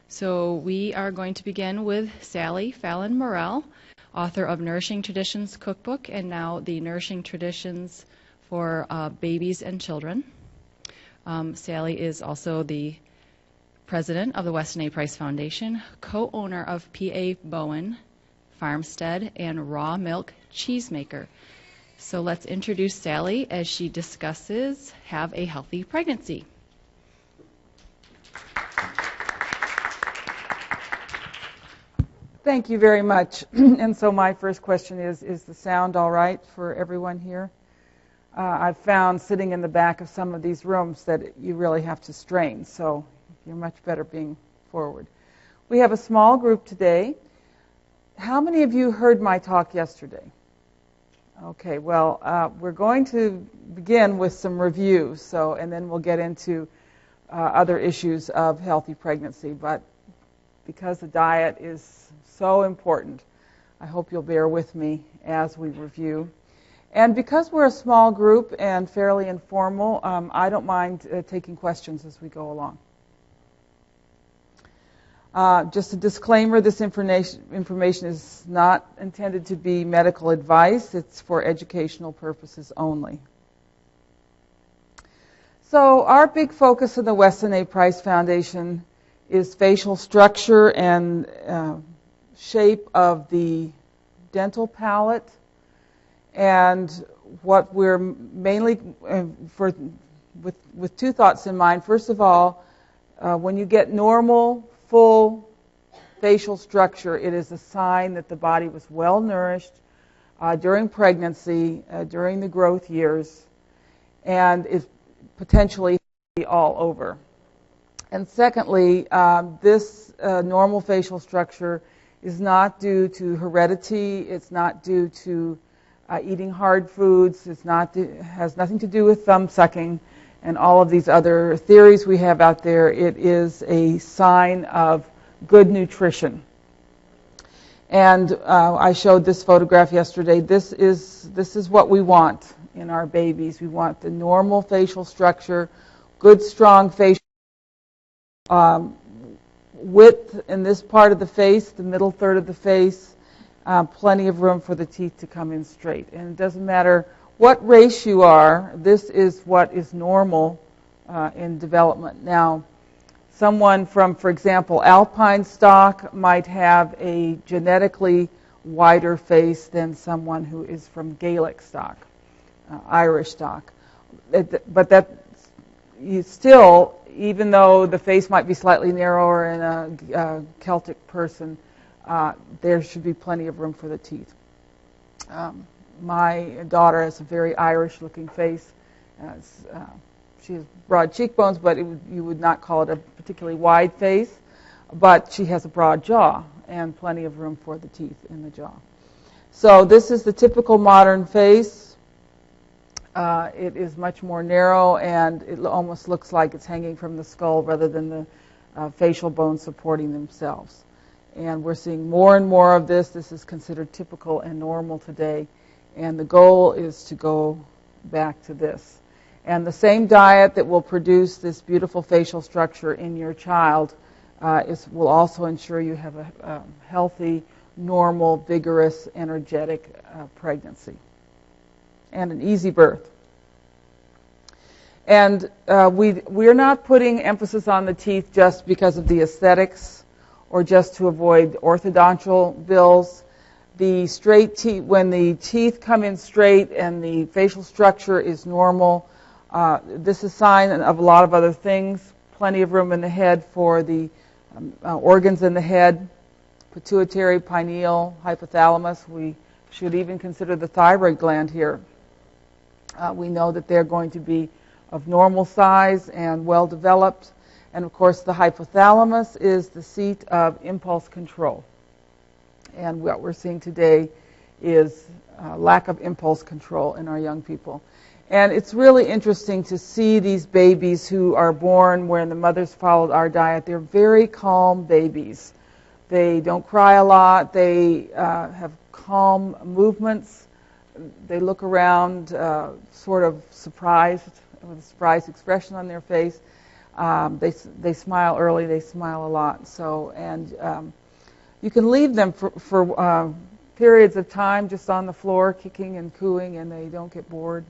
So we are going to begin with Sally Fallon Morell, author of Nourishing Traditions Cookbook and now the Nourishing Traditions for Babies and Children. Sally is also the president of the Weston A. Price Foundation, co-owner of P.A. Bowen Farmstead, and Raw Milk Cheesemaker. So let's introduce Sally as she discusses Have a Healthy Pregnancy. Thank you very much. And so my first question is the sound all right for everyone here? I've found sitting in the back of some of these rooms that you really have to strain, so you're much better being forward. We have a small group today. How many of you heard my talk yesterday? Okay, well, we're going to begin with some reviews, and then we'll get into other issues of healthy pregnancy. But because the diet is so important, I hope you'll bear with me as we review. And because we're a small group and fairly informal, I don't mind taking questions as we go along. Just a disclaimer, this information is not intended to be medical advice. It's for educational purposes only. So our big focus of the Weston A. Price Foundation is facial structure and shape of the dental palate. And what we're mainly, with two thoughts in mind. First of all, when you get normal, full facial structure, it is a sign that the body was well nourished during pregnancy, during the growth years, and is potentially all over. And secondly, this normal facial structure is not due to heredity. It's not due to eating hard foods. Has nothing to do with thumb sucking and all of these other theories we have out there. It is a sign of good nutrition. And I showed this photograph yesterday. This is what we want in our babies. We want the normal facial structure, good, strong facial width in this part of the face, the middle third of the face, plenty of room for the teeth to come in straight. And it doesn't matter what race you are, this is what is normal in development. Now, someone from, for example, Alpine stock might have a genetically wider face than someone who is from Gaelic stock, Irish stock. But that you still, even though the face might be slightly narrower in a Celtic person, there should be plenty of room for the teeth. My daughter has a very Irish-looking face. She has broad cheekbones, but you would not call it a particularly wide face. But she has a broad jaw and plenty of room for the teeth in the jaw. So this is the typical modern face. It is much more narrow, and it almost looks like it's hanging from the skull rather than the facial bones supporting themselves. And we're seeing more and more of this. This is considered typical and normal today. And the goal is to go back to this. And the same diet that will produce this beautiful facial structure in your child will also ensure you have a healthy, normal, vigorous, energetic pregnancy and an easy birth. And we're not putting emphasis on the teeth just because of the aesthetics or just to avoid orthodontal bills. The straight teeth, when the teeth come in straight and the facial structure is normal, this is a sign of a lot of other things. Plenty of room in the head for the organs in the head, pituitary, pineal, hypothalamus. We should even consider the thyroid gland here. We know that they're going to be of normal size and well developed. And of course, the hypothalamus is the seat of impulse control. And what we're seeing today is lack of impulse control in our young people. And it's really interesting to see these babies who are born when the mothers followed our diet. They're very calm babies. They don't cry a lot. They have calm movements. They look around sort of surprised, with a surprised expression on their face. They smile early. They smile a lot. So, and you can leave them for periods of time just on the floor, kicking and cooing, and they don't get bored.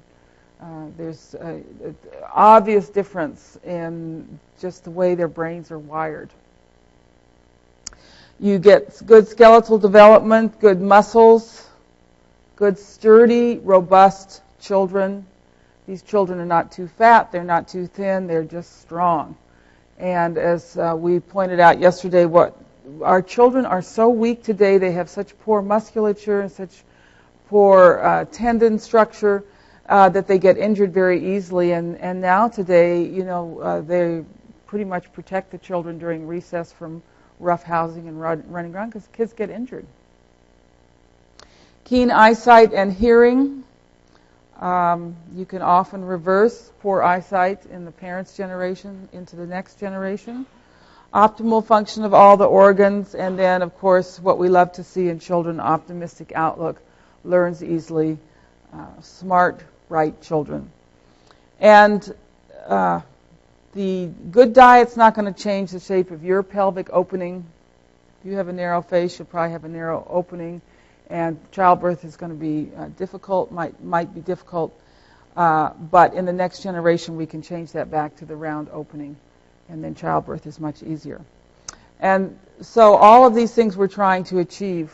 There's an obvious difference in just the way their brains are wired. You get good skeletal development, good muscles, good sturdy, robust children. These children are not too fat, they're not too thin, they're just strong. And as we pointed out yesterday, our children are so weak today, they have such poor musculature and such poor tendon structure that they get injured very easily. And now today, they pretty much protect the children during recess from rough housing and running around because kids get injured. Keen eyesight and hearing. You can often reverse poor eyesight in the parents' generation into the next generation. Optimal function of all the organs, and then, of course, what we love to see in children, optimistic outlook, learns easily, smart, bright children. And the good diet's not going to change the shape of your pelvic opening. If you have a narrow face, you'll probably have a narrow opening. And childbirth is going to be difficult, might be difficult, but in the next generation we can change that back to the round opening, and then childbirth is much easier. And so all of these things we're trying to achieve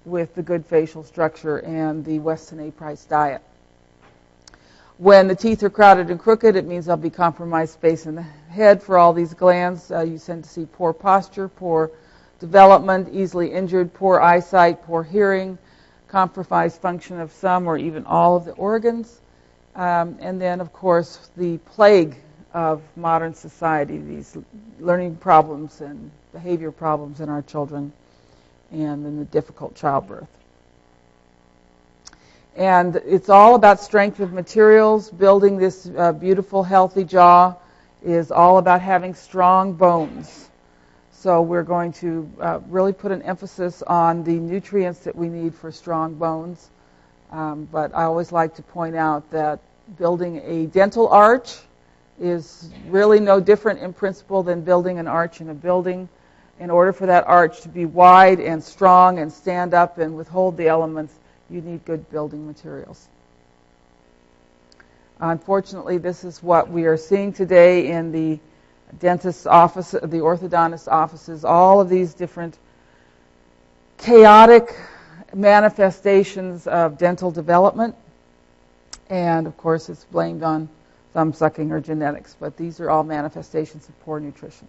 with the good facial structure and the Weston A. Price diet. When the teeth are crowded and crooked, it means there'll be compromised space in the head for all these glands. You tend to see poor posture, poor development, easily injured, poor eyesight, poor hearing, compromised function of some or even all of the organs. And then, of course, the plague of modern society, these learning problems and behavior problems in our children, and then the difficult childbirth. And it's all about strength of materials. Building this beautiful, healthy jaw is all about having strong bones. So we're going to really put an emphasis on the nutrients that we need for strong bones. But I always like to point out that building a dental arch is really no different in principle than building an arch in a building. In order for that arch to be wide and strong and stand up and withhold the elements, you need good building materials. Unfortunately, this is what we are seeing today in the dentist's office, the orthodontist's offices, all of these different chaotic manifestations of dental development. And of course, it's blamed on thumb sucking or genetics, but these are all manifestations of poor nutrition.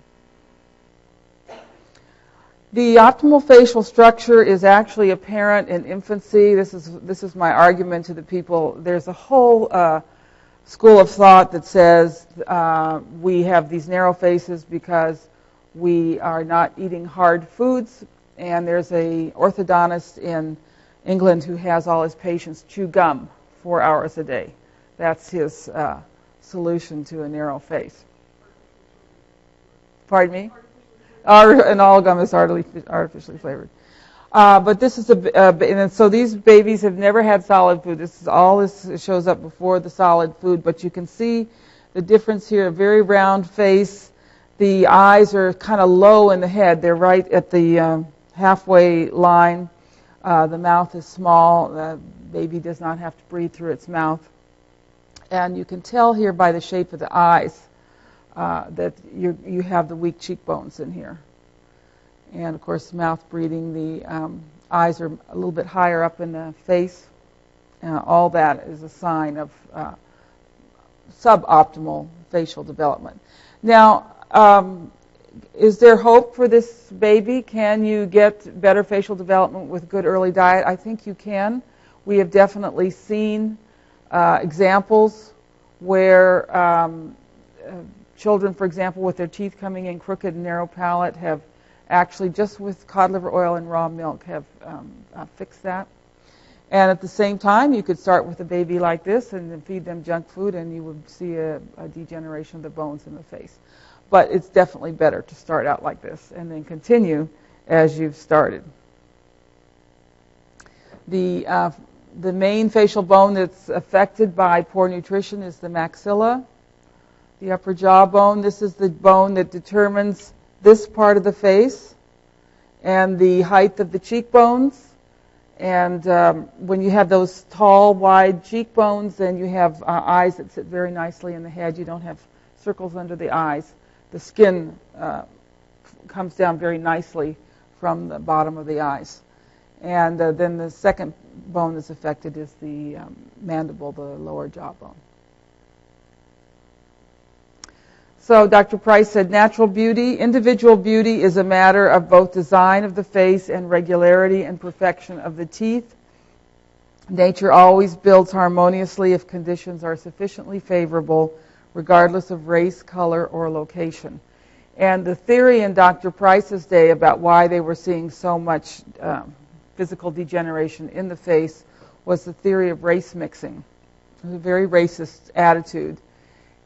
The optimal facial structure is actually apparent in infancy. This is my argument to the people. There's a whole school of thought that says we have these narrow faces because we are not eating hard foods, and there's a orthodontist in England who has all his patients chew gum 4 hours a day. That's his solution to a narrow face. Pardon me? And all gum is artificially flavored. But this is and so these babies have never had solid food. This shows up before the solid food, but you can see the difference here. A very round face. The eyes are kind of low in the head. They're right at the halfway line. The mouth is small. The baby does not have to breathe through its mouth. And you can tell here by the shape of the eyes that you have the weak cheekbones in here. And, of course, mouth breathing, the eyes are a little bit higher up in the face. All that is a sign of suboptimal facial development. Now, is there hope for this baby? Can you get better facial development with good early diet? I think you can. We have definitely seen examples where children, for example, with their teeth coming in crooked and narrow palate have actually, just with cod liver oil and raw milk, have fixed that. And at the same time, you could start with a baby like this and then feed them junk food, and you would see a degeneration of the bones in the face. But it's definitely better to start out like this and then continue as you've started. The main facial bone that's affected by poor nutrition is the maxilla. The upper jawbone, this is the bone that determines this part of the face and the height of the cheekbones. And when you have those tall, wide cheekbones, then you have eyes that sit very nicely in the head. You don't have circles under the eyes. The skin comes down very nicely from the bottom of the eyes. And then the second bone that's affected is the mandible, the lower jawbone. So Dr. Price said, natural beauty, individual beauty is a matter of both design of the face and regularity and perfection of the teeth. Nature always builds harmoniously if conditions are sufficiently favorable, regardless of race, color, or location. And the theory in Dr. Price's day about why they were seeing so much physical degeneration in the face was the theory of race mixing. It was a very racist attitude.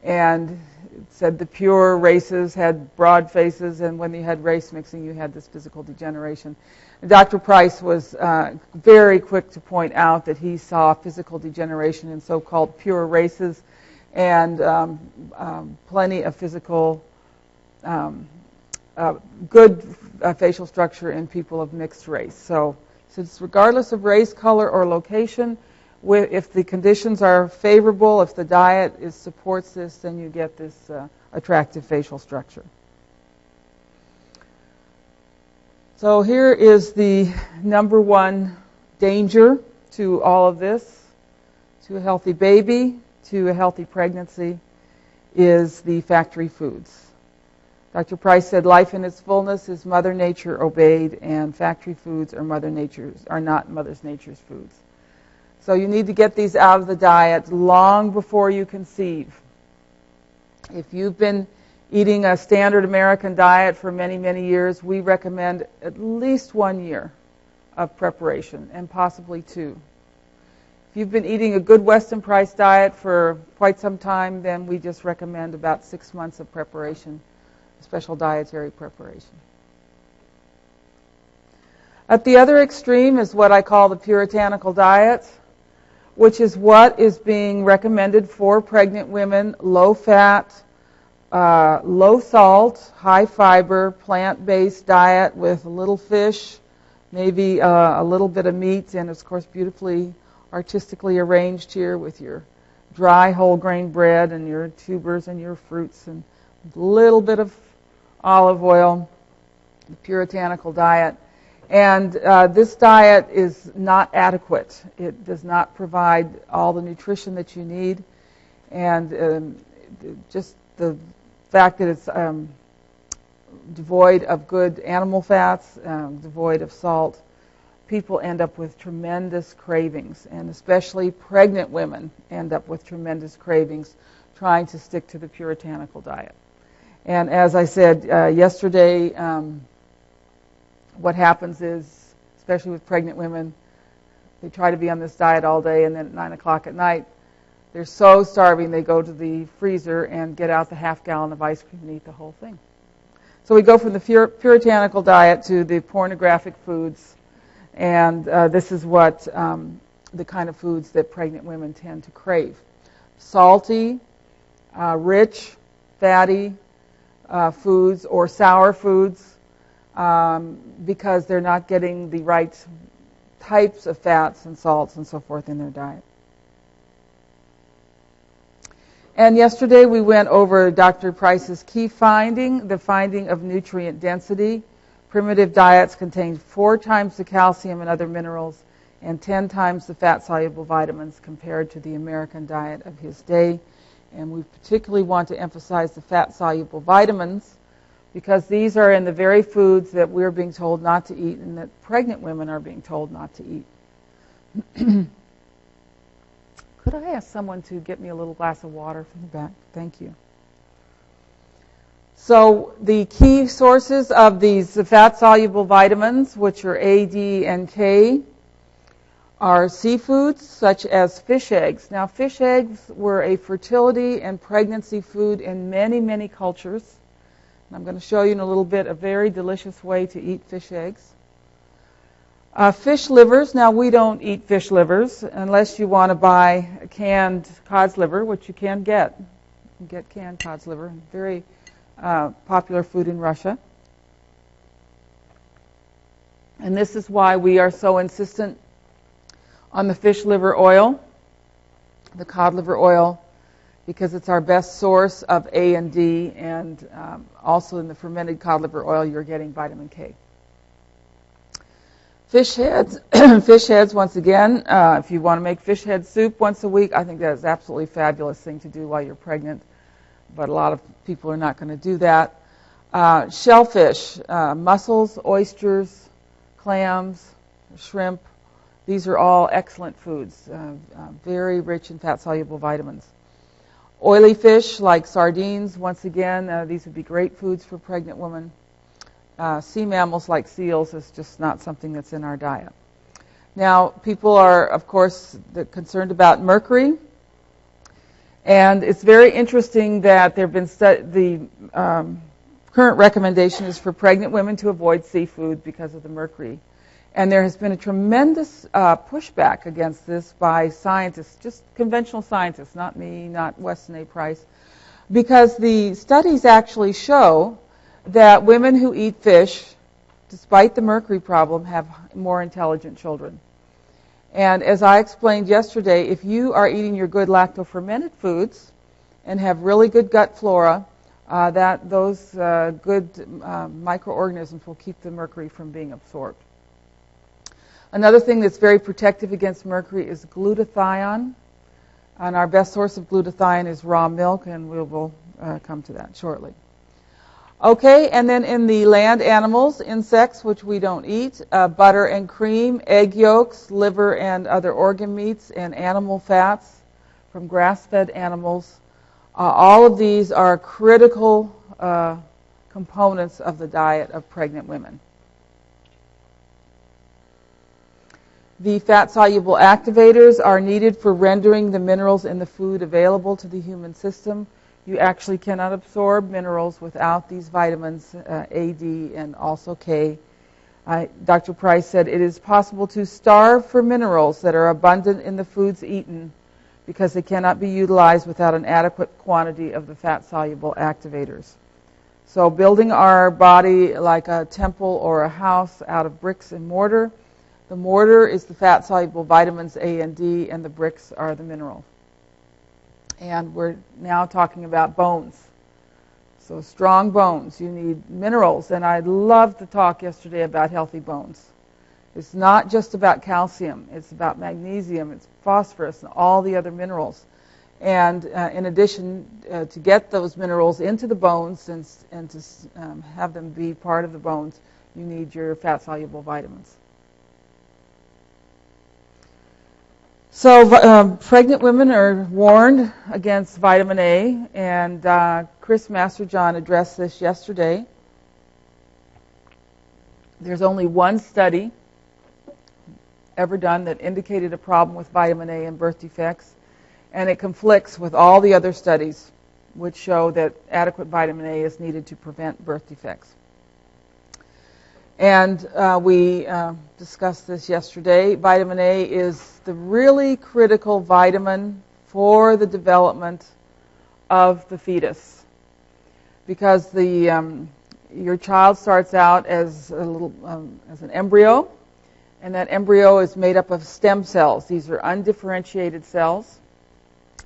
And it said the pure races had broad faces, and when you had race mixing, you had this physical degeneration. And Dr. Price was very quick to point out that he saw physical degeneration in so-called pure races and plenty of physical good facial structure in people of mixed race. So it's regardless of race, color, or location. If the conditions are favorable, if the diet supports this, then you get this attractive facial structure. So here is the number one danger to all of this, to a healthy baby, to a healthy pregnancy, is the factory foods. Dr. Price said life in its fullness is Mother Nature obeyed, and factory foods are not Mother Nature's foods. So you need to get these out of the diet long before you conceive. If you've been eating a standard American diet for many, many years, we recommend at least 1 year of preparation, and possibly 2. If you've been eating a good Weston Price diet for quite some time, then we just recommend about 6 months of preparation, special dietary preparation. At the other extreme is what I call the puritanical diet, which is what is being recommended for pregnant women: low fat, low salt, high fiber, plant-based diet with a little fish, maybe a little bit of meat, and of course beautifully artistically arranged here with your dry whole grain bread and your tubers and your fruits and a little bit of olive oil, the puritanical diet. And this diet is not adequate. It does not provide all the nutrition that you need. And just the fact that it's devoid of good animal fats, devoid of salt, people end up with tremendous cravings. And especially pregnant women end up with tremendous cravings trying to stick to the puritanical diet. And as I said yesterday, what happens is, especially with pregnant women, they try to be on this diet all day, and then at 9 o'clock at night, they're so starving they go to the freezer and get out the half-gallon of ice cream and eat the whole thing. So we go from the puritanical diet to the pornographic foods, and this is what the kind of foods that pregnant women tend to crave. Salty, rich, fatty foods, or sour foods, because they're not getting the right types of fats and salts and so forth in their diet. And yesterday we went over Dr. Price's key finding, the finding of nutrient density. Primitive diets contain 4 times the calcium and other minerals and 10 times the fat-soluble vitamins compared to the American diet of his day. And we particularly want to emphasize the fat-soluble vitamins, because these are in the very foods that we're being told not to eat and that pregnant women are being told not to eat. Could I ask someone to get me a little glass of water from the back? Thank you. So the key sources of these fat-soluble vitamins, which are A, D, and K, are seafoods such as fish eggs. Now, fish eggs were a fertility and pregnancy food in many, many cultures. I'm going to show you in a little bit a very delicious way to eat fish eggs. Fish livers. Now, we don't eat fish livers unless you want to buy a canned cod's liver, which you can get can get canned cod's liver, very popular food in Russia. And this is why we are so insistent on the fish liver oil, the cod liver oil, because it's our best source of A and D, and also in the fermented cod liver oil you're getting vitamin K. Fish heads, fish heads once again, if you want to make fish head soup once a week, I think that is absolutely fabulous thing to do while you're pregnant, but a lot of people are not going to do that. Shellfish, mussels, oysters, clams, shrimp, these are all excellent foods, very rich in fat-soluble vitamins. Oily fish like sardines, once again, these would be great foods for pregnant women. Sea mammals like seals is just not something that's in our diet. Now, people are, of course, concerned about mercury, and it's very interesting that there have been the current recommendation is for pregnant women to avoid seafood because of the mercury. And there has been a tremendous pushback against this by scientists, just conventional scientists, not me, not Weston A. Price, because the studies actually show that women who eat fish, despite the mercury problem, have more intelligent children. And as I explained yesterday, if you are eating your good lacto-fermented foods and have really good gut flora, those good microorganisms will keep the mercury from being absorbed. Another thing that's very protective against mercury is glutathione. And our best source of glutathione is raw milk, and we will come to that shortly. Okay, and then in the land animals, insects, which we don't eat, butter and cream, egg yolks, liver and other organ meats, and animal fats from grass-fed animals. All of these are critical components of the diet of pregnant women. The fat-soluble activators are needed for rendering the minerals in the food available to the human system. You actually cannot absorb minerals without these vitamins, A, D, and also K. Dr. Price said it is possible to starve for minerals that are abundant in the foods eaten because they cannot be utilized without an adequate quantity of the fat-soluble activators. So building our body like a temple or a house out of bricks and mortar, the mortar is the fat-soluble vitamins A and D, and the bricks are the minerals. And we're now talking about bones. So strong bones, you need minerals. And I loved the talk yesterday about healthy bones. It's not just about calcium. It's about magnesium, it's phosphorus, and all the other minerals. And in addition, to get those minerals into the bones and to have them be part of the bones, you need your fat-soluble vitamins. So pregnant women are warned against vitamin A, and Chris Masterjohn addressed this yesterday. There's only one study ever done that indicated a problem with vitamin A in birth defects, and it conflicts with all the other studies which show that adequate vitamin A is needed to prevent birth defects. And we discussed this yesterday. Vitamin A is the really critical vitamin for the development of the fetus, because your child starts out as as an embryo, and that embryo is made up of stem cells. These are undifferentiated cells,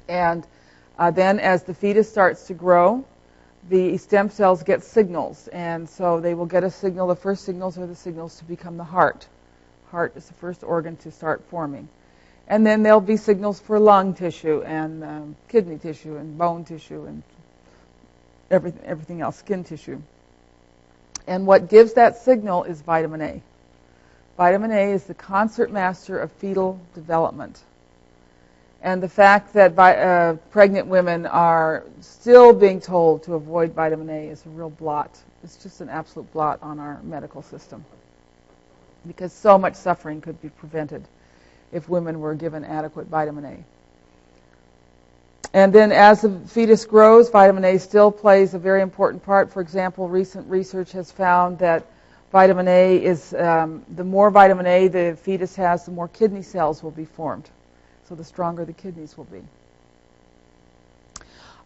and then as the fetus starts to grow, the stem cells get signals, and so they will get a signal. The first signals are the signals to become the heart. Heart is the first organ to start forming. And then there'll be signals for lung tissue and kidney tissue and bone tissue and everything else, skin tissue. And what gives that signal is vitamin A. Vitamin A is the concert master of fetal development. And the fact that pregnant women are still being told to avoid vitamin A is a real blot. It's just an absolute blot on our medical system, because so much suffering could be prevented if women were given adequate vitamin A. And then as the fetus grows, vitamin A still plays a very important part. For example, recent research has found that vitamin A is, the more vitamin A the fetus has, the more kidney cells will be formed. So the stronger the kidneys will be.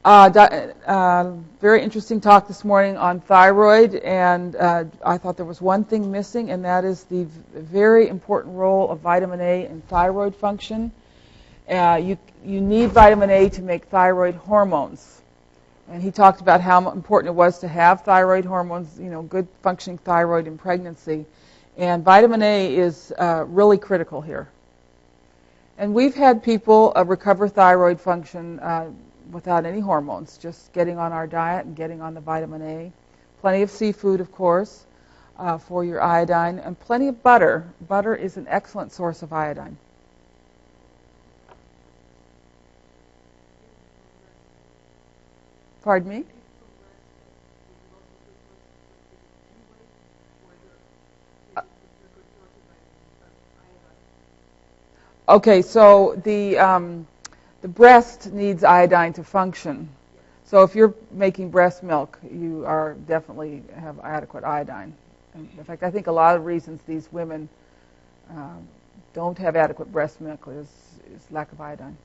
Very interesting talk this morning on thyroid, and I thought there was one thing missing, and that is the very important role of vitamin A in thyroid function. You need vitamin A to make thyroid hormones, and he talked about how important it was to have thyroid hormones, good functioning thyroid in pregnancy, and vitamin A is really critical here. And we've had people recover thyroid function without any hormones, just getting on our diet and getting on the vitamin A. Plenty of seafood, of course, for your iodine, and plenty of butter. Butter is an excellent source of iodine. Pardon me? Okay, so the breast needs iodine to function. So if you're making breast milk, you are definitely have adequate iodine. In fact, I think a lot of reasons these women don't have adequate breast milk is lack of iodine.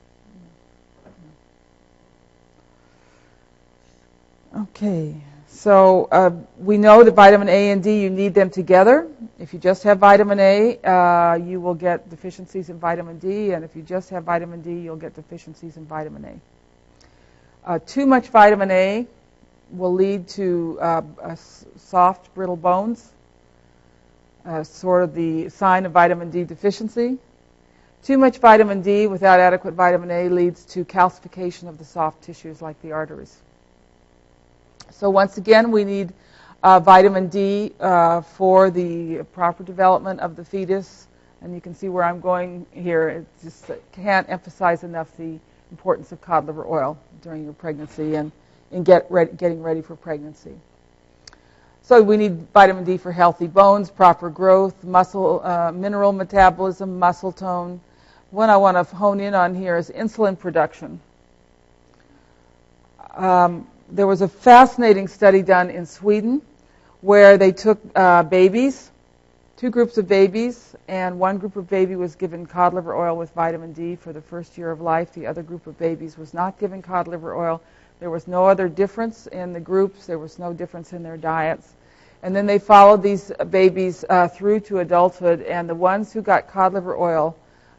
Okay, so we know that vitamin A and D, you need them together. If you just have vitamin A, you will get deficiencies in vitamin D, and if you just have vitamin D, you'll get deficiencies in vitamin A. Too much vitamin A will lead to soft, brittle bones, sort of the sign of vitamin D deficiency. Too much vitamin D without adequate vitamin A leads to calcification of the soft tissues like the arteries. So once again, we need vitamin D for the proper development of the fetus. And you can see where I'm going here. It just can't emphasize enough the importance of cod liver oil during your pregnancy and getting ready for pregnancy. So we need vitamin D for healthy bones, proper growth, muscle, mineral metabolism, muscle tone. One I want to hone in on here is insulin production. There was a fascinating study done in Sweden where they took babies, two groups of babies, and one group of baby was given cod liver oil with vitamin D for the first year of life. The other group of babies was not given cod liver oil. There was no other difference in the groups. There was no difference in their diets. And then they followed these babies through to adulthood, and the ones who got cod liver oil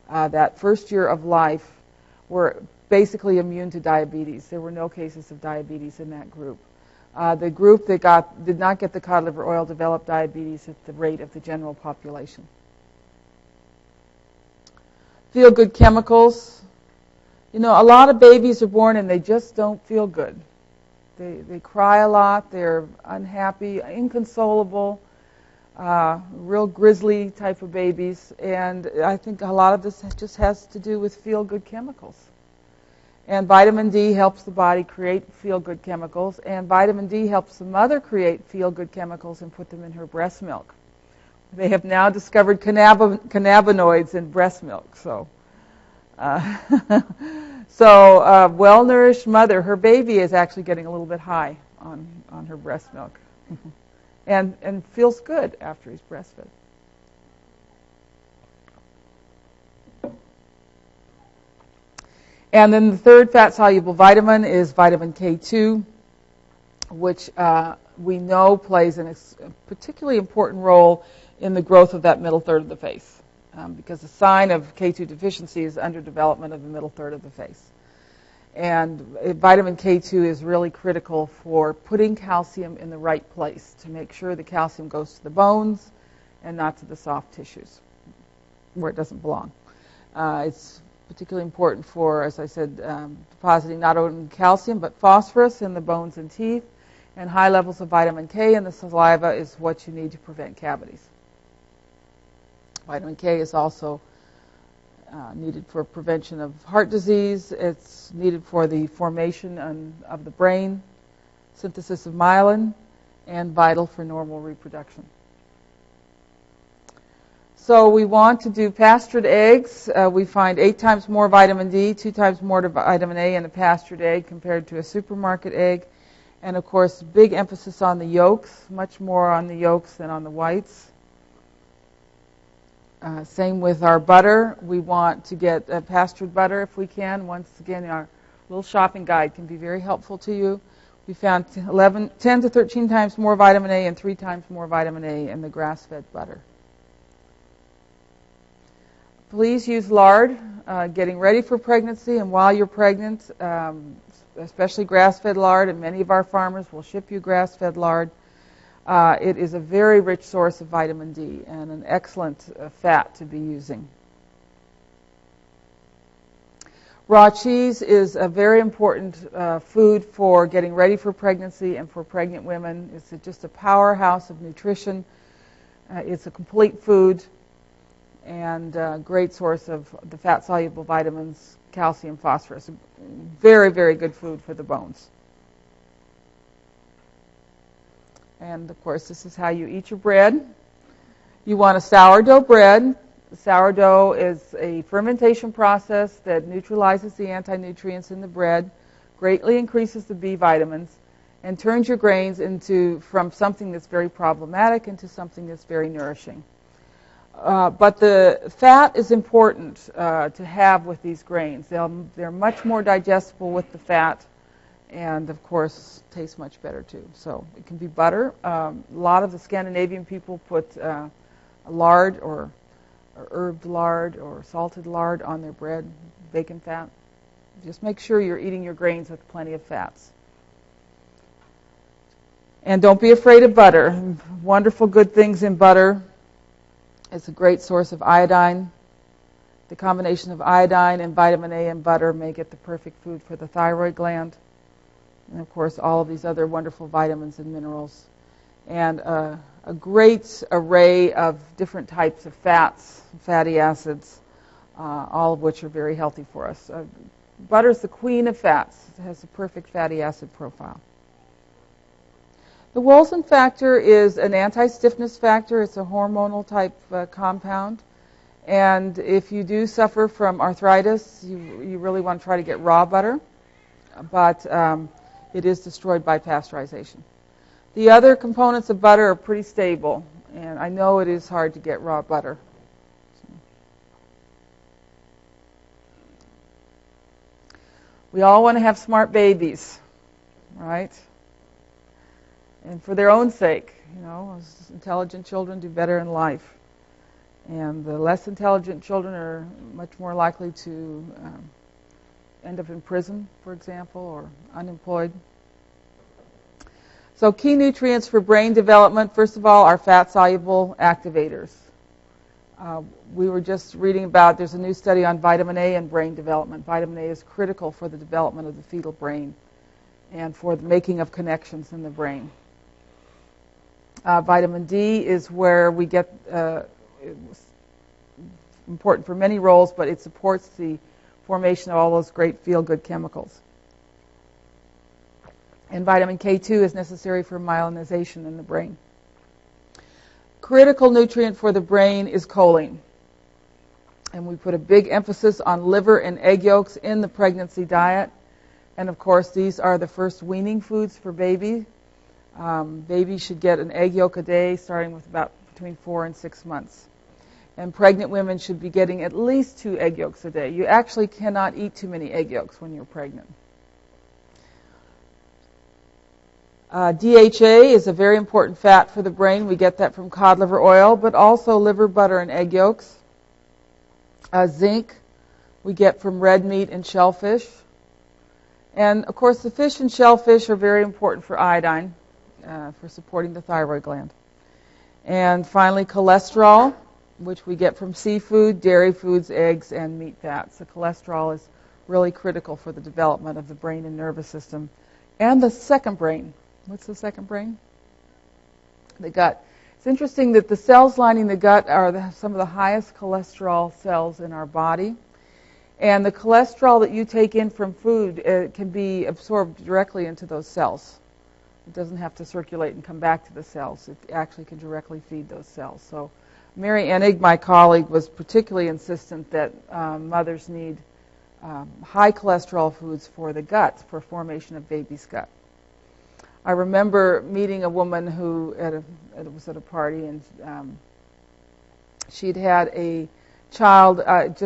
that first year of life were basically immune to diabetes. There were no cases of diabetes in that group. The group that did not get the cod liver oil developed diabetes at the rate of the general population. Feel-good chemicals. A lot of babies are born and they just don't feel good. They cry a lot. They're unhappy, inconsolable, real grisly type of babies. And I think a lot of this just has to do with feel-good chemicals. And vitamin D helps the body create feel-good chemicals, and vitamin D helps the mother create feel-good chemicals and put them in her breast milk. They have now discovered cannabinoids in breast milk. So, well-nourished mother, her baby is actually getting a little bit high on her breast milk, and feels good after he's breastfed. And then the third fat-soluble vitamin is vitamin K2, which we know plays a particularly important role in the growth of that middle third of the face, because the sign of K2 deficiency is underdevelopment of the middle third of the face. And vitamin K2 is really critical for putting calcium in the right place to make sure the calcium goes to the bones and not to the soft tissues where it doesn't belong. It's particularly important for, as I said, depositing not only calcium but phosphorus in the bones and teeth, and high levels of vitamin K in the saliva is what you need to prevent cavities. Vitamin K is also needed for prevention of heart disease. It's needed for the formation of the brain, synthesis of myelin, and vital for normal reproduction. So we want to do pastured eggs. We find 8 times more vitamin D, 2 times more vitamin A in a pastured egg compared to a supermarket egg. And of course, big emphasis on the yolks, much more on the yolks than on the whites. Same with our butter. We want to get pastured butter if we can. Once again, little shopping guide can be very helpful to you. We found 10 to 13 times more vitamin A and 3 times more vitamin A in the grass-fed butter. Please use lard getting ready for pregnancy and while you're pregnant, especially grass-fed lard, and many of our farmers will ship you grass-fed lard. It is a very rich source of vitamin D and an excellent fat to be using. Raw cheese is a very important food for getting ready for pregnancy and for pregnant women. It's just a powerhouse of nutrition. It's a complete food and a great source of the fat-soluble vitamins, calcium, phosphorus. Very, very good food for the bones. And, of course, this is how you eat your bread. You want a sourdough bread. Sourdough is a fermentation process that neutralizes the anti-nutrients in the bread, greatly increases the B vitamins, and turns your grains from something that's very problematic into something that's very nourishing. But the fat is important to have with these grains. They're much more digestible with the fat, and of course taste much better too. So it can be butter. A lot of the Scandinavian people put lard or herbed lard or salted lard on their bread, bacon fat. Just make sure you're eating your grains with plenty of fats. And don't be afraid of butter. Wonderful good things in butter. It's a great source of iodine. The combination of iodine and vitamin A and butter make it the perfect food for the thyroid gland. And of course, all of these other wonderful vitamins and minerals. And a great array of different types of fats, fatty acids, all of which are very healthy for us. Butter is the queen of fats. It has a perfect fatty acid profile. The Wilson factor is an anti-stiffness factor. It's a hormonal type compound. And if you do suffer from arthritis, you really want to try to get raw butter. But it is destroyed by pasteurization. The other components of butter are pretty stable, and I know it is hard to get raw butter. We all want to have smart babies, right? And for their own sake, intelligent children do better in life. And the less intelligent children are much more likely to end up in prison, for example, or unemployed. So key nutrients for brain development, first of all, are fat-soluble activators. We were just reading about, there's a new study on vitamin A and brain development. Vitamin A is critical for the development of the fetal brain and for the making of connections in the brain. Vitamin D is where we get, it's important for many roles, but it supports the formation of all those great feel-good chemicals. And vitamin K2 is necessary for myelinization in the brain. Critical nutrient for the brain is choline. And we put a big emphasis on liver and egg yolks in the pregnancy diet. And of course, these are the first weaning foods for baby. Baby should get an egg yolk a day, starting with about between 4 and 6 months. And pregnant women should be getting at least 2 egg yolks a day. You actually cannot eat too many egg yolks when you're pregnant. DHA is a very important fat for the brain. We get that from cod liver oil, but also liver, butter, and egg yolks. Zinc we get from red meat and shellfish. And, of course, the fish and shellfish are very important for iodine, for supporting the thyroid gland. And finally, cholesterol, which we get from seafood, dairy foods, eggs, and meat fats. The cholesterol is really critical for the development of the brain and nervous system. And the second brain. What's the second brain? The gut. It's interesting that the cells lining the gut are some of the highest cholesterol cells in our body. And the cholesterol that you take in from food can be absorbed directly into those cells. It doesn't have to circulate and come back to the cells. It actually can directly feed those cells. So Mary Enig, my colleague, was particularly insistent that mothers need high cholesterol foods for the gut, for formation of baby's gut. I remember meeting a woman who was at a party, and she'd had a child, it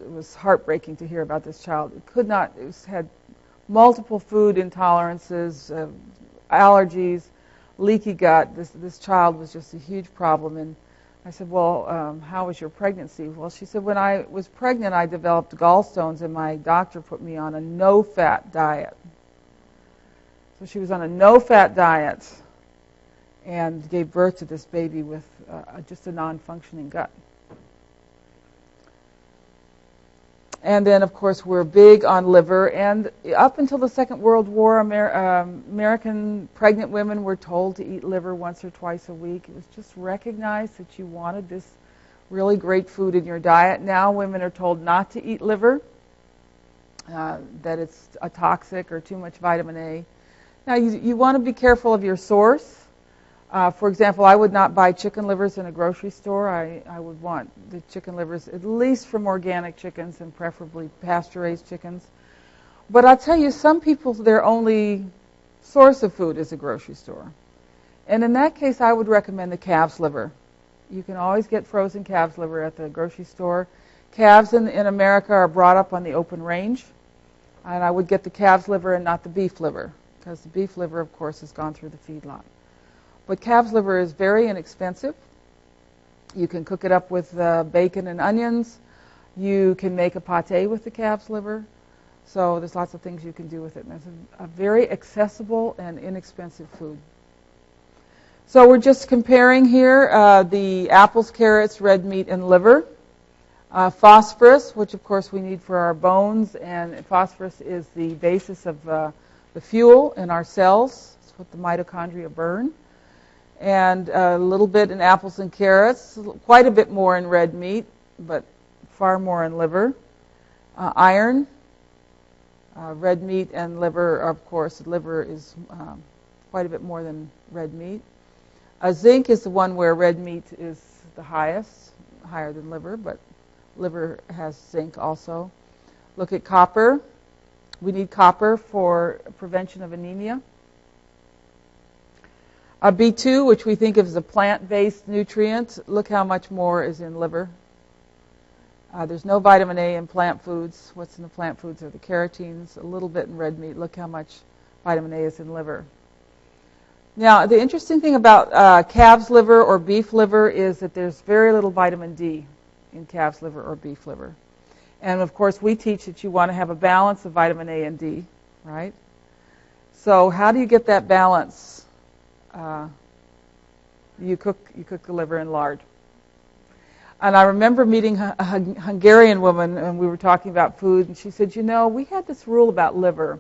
was heartbreaking to hear about this child. Had multiple food intolerances, allergies, leaky gut. This child was just a huge problem. And I said, well, how was your pregnancy? Well, she said, when I was pregnant, I developed gallstones, and my doctor put me on a no-fat diet. So she was on a no-fat diet and gave birth to this baby with just a non-functioning gut. And then, of course, we're big on liver. And up until the Second World War, American pregnant women were told to eat liver once or twice a week. It was just recognized that you wanted this really great food in your diet. Now women are told not to eat liver, that it's a toxic or too much vitamin A. Now, you want to be careful of your source. For example, I would not buy chicken livers in a grocery store. I would want the chicken livers at least from organic chickens and preferably pasture-raised chickens. But I'll tell you, some people, their only source of food is a grocery store. And in that case, I would recommend the calf's liver. You can always get frozen calf's liver at the grocery store. Calves in America are brought up on the open range. And I would get the calf's liver and not the beef liver, because the beef liver, of course, has gone through the feedlot. But calf's liver is very inexpensive. You can cook it up with bacon and onions. You can make a pate with the calf's liver. So there's lots of things you can do with it. And it's a very accessible and inexpensive food. So we're just comparing here the apples, carrots, red meat, and liver. Phosphorus, which of course we need for our bones, and phosphorus is the basis of the fuel in our cells. It's what the mitochondria burn. And a little bit in apples and carrots, quite a bit more in red meat, but far more in liver. Iron, red meat and liver, of course, liver is quite a bit more than red meat. Zinc is the one where red meat is the highest, higher than liver, but liver has zinc also. Look at copper. We need copper for prevention of anemia. B2, which we think of as a plant-based nutrient, look how much more is in liver. There's no vitamin A in plant foods. What's in the plant foods are the carotenes, a little bit in red meat. Look how much vitamin A is in liver. Now, the interesting thing about calf's liver or beef liver is that there's very little vitamin D in calf's liver or beef liver. And, of course, we teach that you want to have a balance of vitamin A and D, right? So how do you get that balance? You cook the liver in lard. And I remember meeting a Hungarian woman, and we were talking about food, and she said, we had this rule about liver.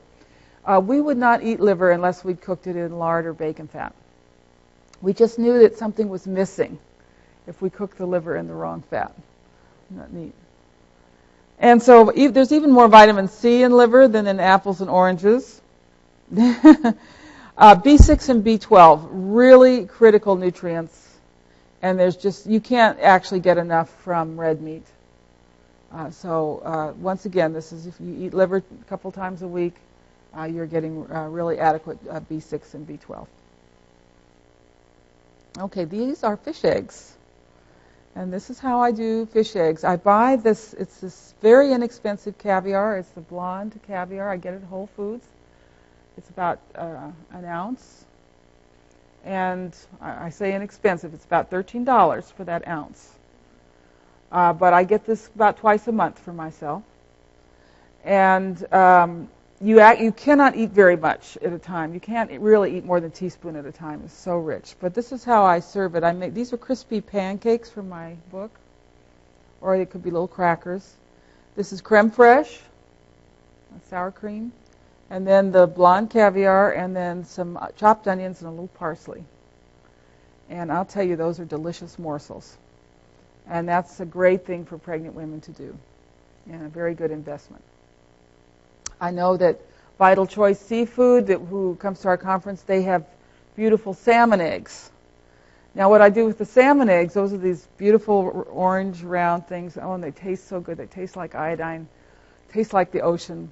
We would not eat liver unless we'd cooked it in lard or bacon fat. We just knew that something was missing if we cooked the liver in the wrong fat. Isn't that neat? And so there's even more vitamin C in liver than in apples and oranges. B6 and B12, really critical nutrients, and you can't actually get enough from red meat. So once again, this is if you eat liver a couple times a week, you're getting really adequate B6 and B12. Okay, these are fish eggs, and this is how I do fish eggs. I buy this, it's this very inexpensive caviar. It's the blonde caviar. I get it at Whole Foods. It's about an ounce, and I say inexpensive. It's about $13 for that ounce. But I get this about twice a month for myself. And you cannot eat very much at a time. You can't really eat more than a teaspoon at a time. It's so rich. But this is how I serve it. These are crispy pancakes from my book, or it could be little crackers. This is creme fraiche, sour cream. And then the blonde caviar, and then some chopped onions and a little parsley. And I'll tell you, those are delicious morsels. And that's a great thing for pregnant women to do, and a very good investment. I know that Vital Choice Seafood, who comes to our conference, they have beautiful salmon eggs. Now, what I do with the salmon eggs, those are these beautiful orange round things. Oh, and they taste so good. They taste like iodine, taste like the ocean.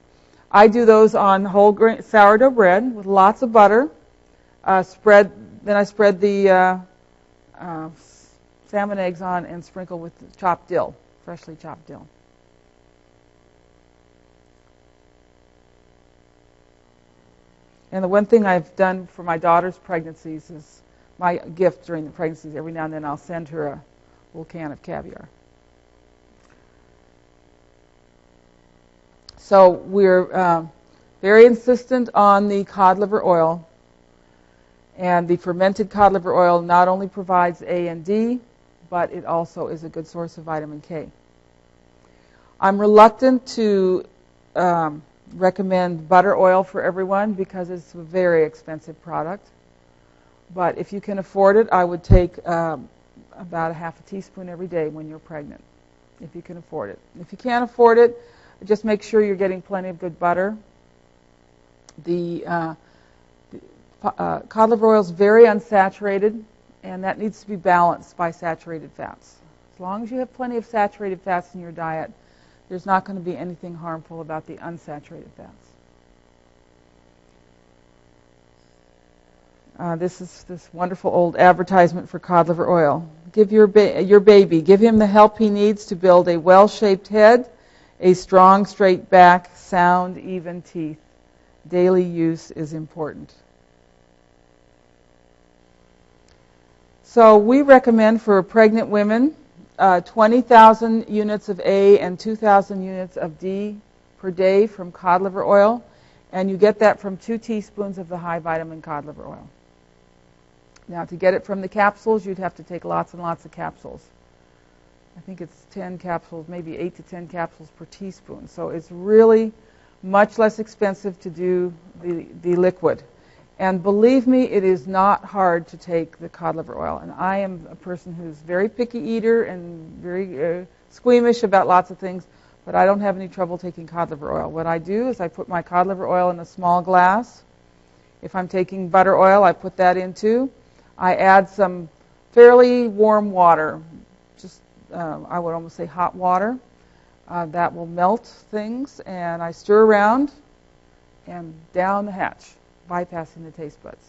I do those on whole grain sourdough bread with lots of butter. Then I spread the salmon eggs on and sprinkle with chopped dill freshly chopped dill. And the one thing I've done for my daughter's pregnancies is my gift during the pregnancies. Every now and then I'll send her a little can of caviar. So we're very insistent on the cod liver oil. And the fermented cod liver oil not only provides A and D, but it also is a good source of vitamin K. I'm reluctant to recommend butter oil for everyone because it's a very expensive product. But if you can afford it, I would take about a half a teaspoon every day when you're pregnant, if you can afford it. If you can't afford it, just make sure you're getting plenty of good butter. The cod liver oil is very unsaturated, and that needs to be balanced by saturated fats. As long as you have plenty of saturated fats in your diet, there's not going to be anything harmful about the unsaturated fats. This is this wonderful old advertisement for cod liver oil. Give your baby, give him the help he needs to build a well-shaped head, a strong, straight back, sound, even teeth. Daily use is important. So we recommend for pregnant women 20,000 units of A and 2,000 units of D per day from cod liver oil, and you get that from 2 teaspoons of the high vitamin cod liver oil. Now, to get it from the capsules, you'd have to take lots and lots of capsules. I think it's 10 capsules, maybe 8 to 10 capsules per teaspoon. So it's really much less expensive to do the liquid. And believe me, it is not hard to take the cod liver oil. And I am a person who's very picky eater and very squeamish about lots of things, but I don't have any trouble taking cod liver oil. What I do is I put my cod liver oil in a small glass. If I'm taking butter oil, I put that in too. I add some fairly warm water, just I would almost say hot water. That will melt things, and I stir around and down the hatch, bypassing the taste buds.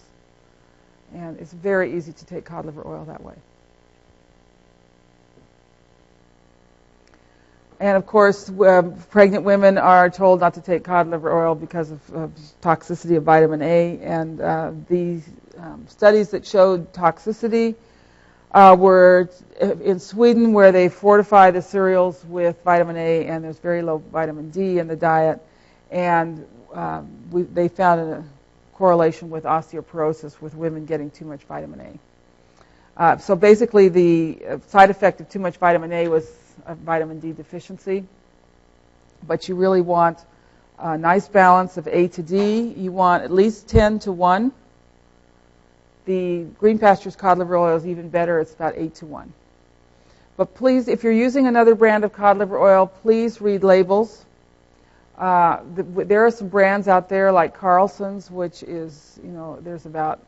And it's very easy to take cod liver oil that way. And of course, pregnant women are told not to take cod liver oil because of toxicity of vitamin A. And the studies that showed toxicity were in Sweden, where they fortify the cereals with vitamin A, and there's very low vitamin D in the diet. And they found a correlation with osteoporosis with women getting too much vitamin A. So basically, the side effect of too much vitamin A was a vitamin D deficiency. But you really want a nice balance of A to D. You want at least 10 to 1. The Green Pastures cod liver oil is even better. It's about 8 to 1. But please, if you're using another brand of cod liver oil, please read labels. There are some brands out there like Carlson's, which is, there's about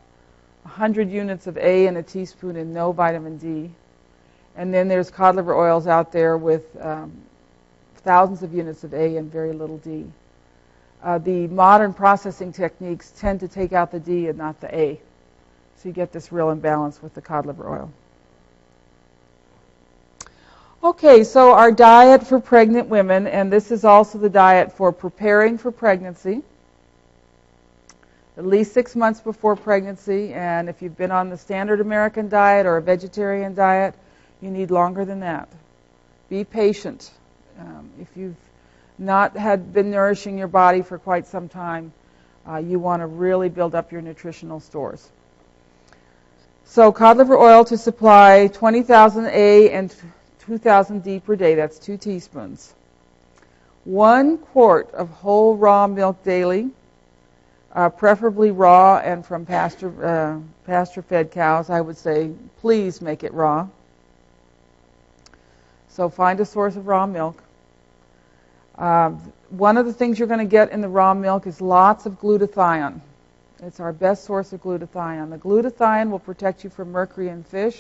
100 units of A in a teaspoon and no vitamin D. And then there's cod liver oils out there with thousands of units of A and very little D. The modern processing techniques tend to take out the D and not the A. So you get this real imbalance with the cod liver oil. Okay, so our diet for pregnant women, and this is also the diet for preparing for pregnancy, at least 6 months before pregnancy, and if you've been on the standard American diet or a vegetarian diet, you need longer than that. Be patient. If you've not been nourishing your body for quite some time, you want to really build up your nutritional stores. So cod liver oil to supply 20,000 A and 2,000 D per day, that's 2 teaspoons. 1 quart of whole raw milk daily, preferably raw and from pasture-fed cows. I would say please make it raw. So find a source of raw milk. One of the things you're going to get in the raw milk is lots of glutathione. It's our best source of glutathione. The glutathione will protect you from mercury in fish.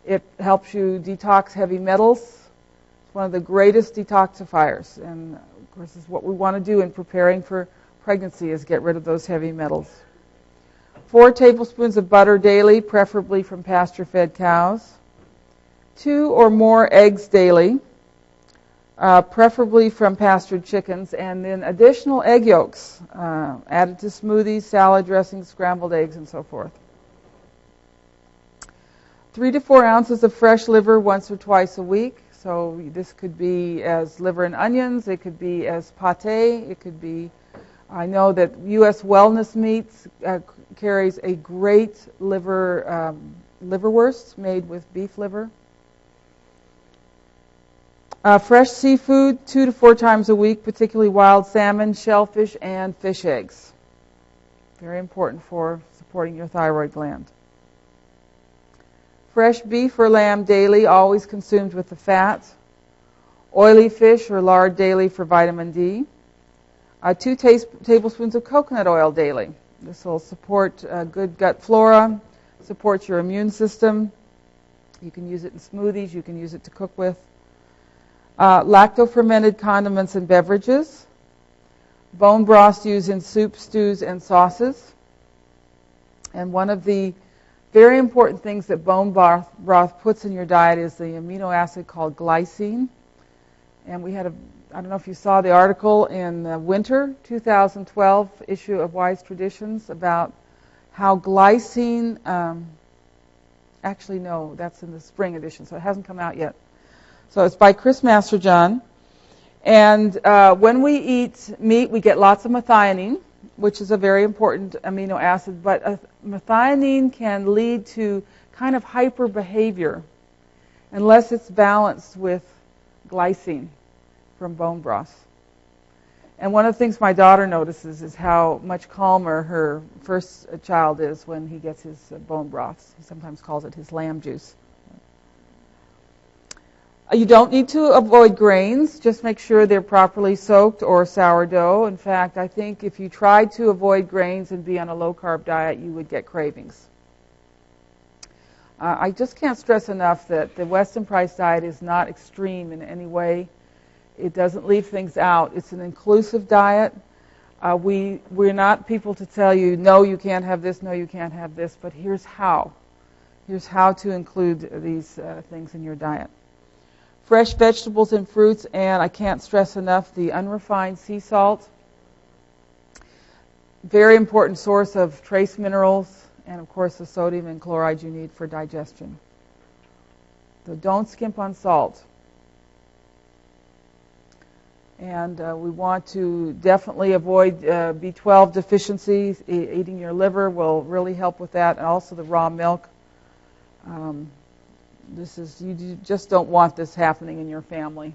It helps you detox heavy metals. It's one of the greatest detoxifiers. And, of course, is what we want to do in preparing for pregnancy is get rid of those heavy metals. 4 tablespoons of butter daily, preferably from pasture-fed cows. 2 or more eggs daily. preferably from pastured chickens, and then additional egg yolks added to smoothies, salad dressings, scrambled eggs, and so forth. 3 to 4 ounces of fresh liver once or twice a week. So this could be as liver and onions, it could be as pate, it could be, I know that U.S. Wellness Meats carries a great liverwurst made with beef liver. Fresh seafood 2 to 4 times a week, particularly wild salmon, shellfish, and fish eggs. Very important for supporting your thyroid gland. Fresh beef or lamb daily, always consumed with the fat. Oily fish or lard daily for vitamin D. 2 tablespoons of coconut oil daily. This will support good gut flora, support your immune system. You can use it in smoothies, you can use it to cook with. Lacto-fermented condiments and beverages. Bone broth used in soups, stews, and sauces. And one of the very important things that bone broth puts in your diet is the amino acid called glycine. And we had I don't know if you saw the article in the winter 2012 issue of Wise Traditions about how glycine, actually no, that's in the spring edition, so it hasn't come out yet. So it's by Chris Masterjohn. And when we eat meat, we get lots of methionine, which is a very important amino acid, but methionine can lead to kind of hyper behavior unless it's balanced with glycine from bone broth. And one of the things my daughter notices is how much calmer her first child is when he gets his bone broth. He sometimes calls it his lamb juice. You don't need to avoid grains. Just make sure they're properly soaked or sourdough. In fact, I think if you tried to avoid grains and be on a low-carb diet, you would get cravings. I just can't stress enough that the Weston Price diet is not extreme in any way. It doesn't leave things out. It's an inclusive diet. We're not people to tell you, no, you can't have this, no, you can't have this, but here's how. Here's how to include these things in your diet. Fresh vegetables and fruits, and I can't stress enough the unrefined sea salt. Very important source of trace minerals, and of course the sodium and chloride you need for digestion. So don't skimp on salt. And we want to definitely avoid B12 deficiencies. Eating your liver will really help with that, and also the raw milk. You just don't want this happening in your family.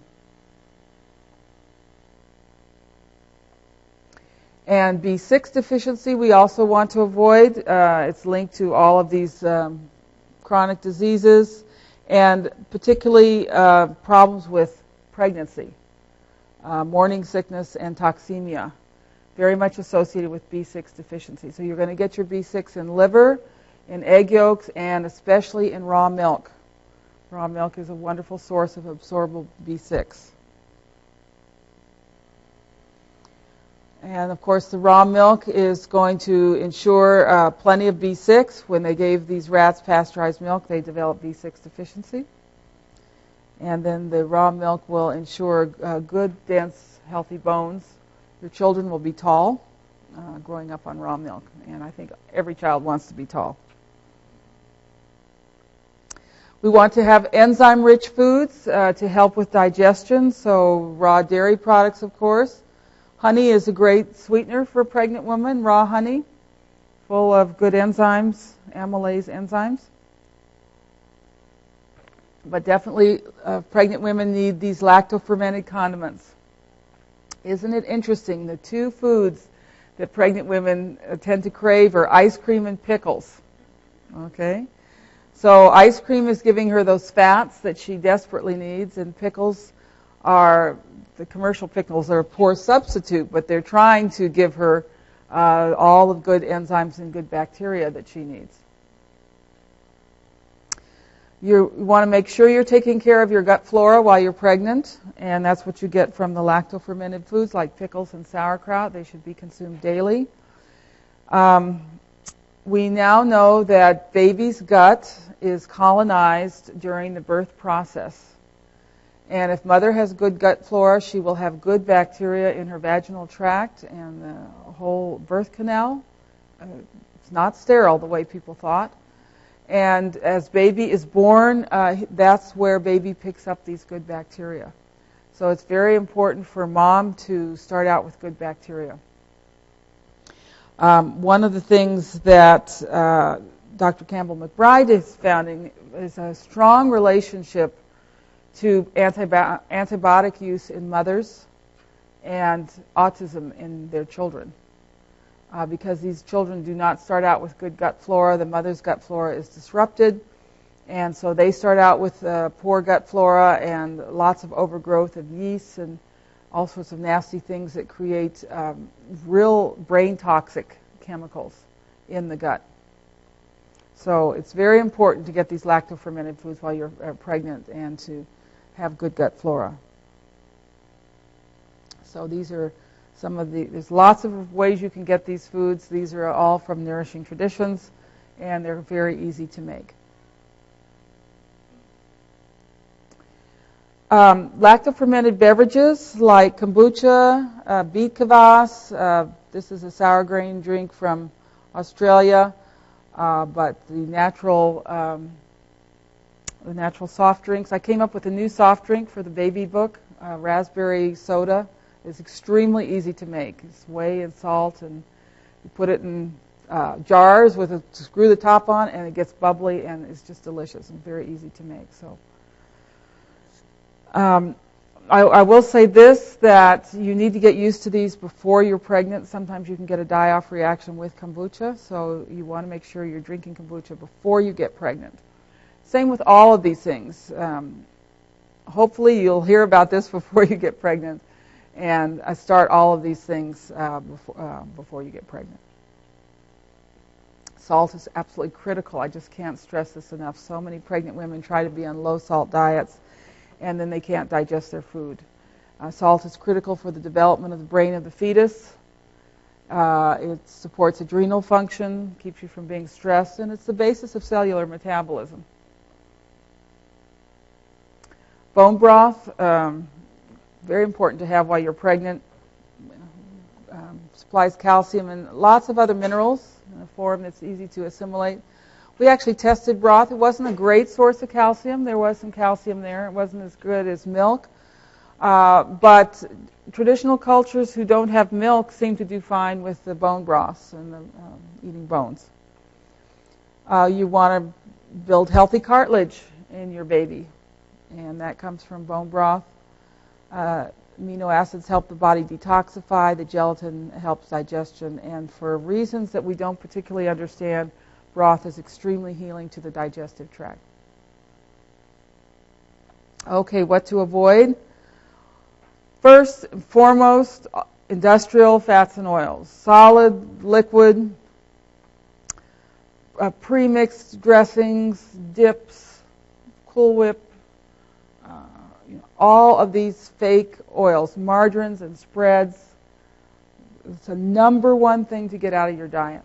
And B6 deficiency we also want to avoid. It's linked to all of these chronic diseases, and particularly problems with pregnancy, morning sickness, and toxemia. Very much associated with B6 deficiency. So you're going to get your B6 in liver, in egg yolks, and especially in raw milk. Raw milk is a wonderful source of absorbable B6. And of course, the raw milk is going to ensure plenty of B6. When they gave these rats pasteurized milk, they developed B6 deficiency. And then the raw milk will ensure good, dense, healthy bones. Your children will be tall growing up on raw milk. And I think every child wants to be tall. We want to have enzyme-rich foods to help with digestion, so raw dairy products, of course. Honey is a great sweetener for a pregnant woman, raw honey, full of good enzymes, amylase enzymes. But definitely pregnant women need these lacto-fermented condiments. Isn't it interesting, the 2 foods that pregnant women tend to crave are ice cream and pickles, okay? So ice cream is giving her those fats that she desperately needs, and pickles the commercial pickles are a poor substitute, but they're trying to give her all the good enzymes and good bacteria that she needs. You want to make sure you're taking care of your gut flora while you're pregnant, and that's what you get from the lacto-fermented foods like pickles and sauerkraut. They should be consumed daily. We now know that baby's gut is colonized during the birth process. And if mother has good gut flora, she will have good bacteria in her vaginal tract and the whole birth canal. It's not sterile the way people thought. And as baby is born, that's where baby picks up these good bacteria. So it's very important for mom to start out with good bacteria. One of the things that Dr. Campbell McBride is founding is a strong relationship to antibiotic use in mothers and autism in their children. Because these children do not start out with good gut flora. The mother's gut flora is disrupted, and so they start out with poor gut flora and lots of overgrowth of yeasts and all sorts of nasty things that create real brain toxic chemicals in the gut. So it's very important to get these lacto-fermented foods while you're pregnant and to have good gut flora. So these are some of there's lots of ways you can get these foods. These are all from Nourishing Traditions, and they're very easy to make. Lacto-fermented beverages like kombucha, beet kvass. This is a sour grain drink from Australia, but the natural soft drinks. I came up with a new soft drink for the baby book, raspberry soda. It's extremely easy to make. It's whey and salt, and you put it in jars with screw the top on, and it gets bubbly, and it's just delicious and very easy to make. So I will say this, that you need to get used to these before you're pregnant. Sometimes you can get a die-off reaction with kombucha, so you want to make sure you're drinking kombucha before you get pregnant. Same with all of these things. Hopefully you'll hear about this before you get pregnant. And I start all of these things before you get pregnant. Salt is absolutely critical. I just can't stress this enough. So many pregnant women try to be on low-salt diets, and then they can't digest their food. Salt is critical for the development of the brain of the fetus. It supports adrenal function, keeps you from being stressed, and it's the basis of cellular metabolism. Bone broth. Very important to have while you're pregnant. Supplies calcium and lots of other minerals in a form that's easy to assimilate. We actually tested broth. It wasn't a great source of calcium. There was some calcium there. It wasn't as good as milk. But traditional cultures who don't have milk seem to do fine with the bone broths and the, eating bones. You want to build healthy cartilage in your baby, and that comes from bone broth. Amino acids help the body detoxify. The gelatin helps digestion. And for reasons that we don't particularly understand, broth is extremely healing to the digestive tract. Okay, what to avoid? First and foremost, industrial fats and oils. Solid, liquid, pre-mixed dressings, dips, Cool Whip, all of these fake oils, margarines and spreads. It's the number one thing to get out of your diet.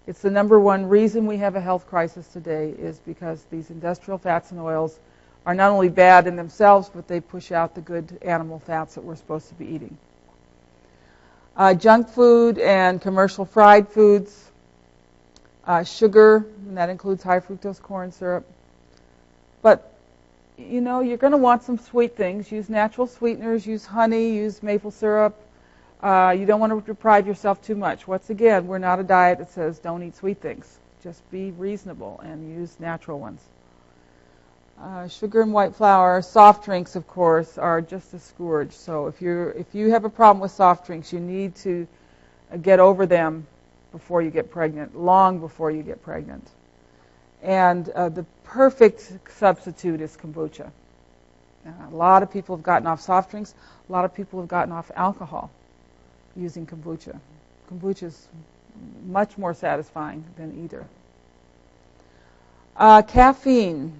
It's the number one reason we have a health crisis today, is because these industrial fats and oils are not only bad in themselves, but they push out the good animal fats that we're supposed to be eating. Junk food and commercial fried foods, sugar, and that includes high fructose corn syrup. But you know, you're going to want some sweet things. Use natural sweeteners, use honey, use maple syrup. You don't want to deprive yourself too much. Once again, we're not a diet that says don't eat sweet things. Just be reasonable and use natural ones. Sugar and white flour, soft drinks, of course, are just a scourge. So if you have a problem with soft drinks, you need to get over them before you get pregnant, long before you get pregnant. And the perfect substitute is kombucha. A lot of people have gotten off soft drinks. A lot of people have gotten off alcohol using kombucha. Kombucha is much more satisfying than either. Caffeine.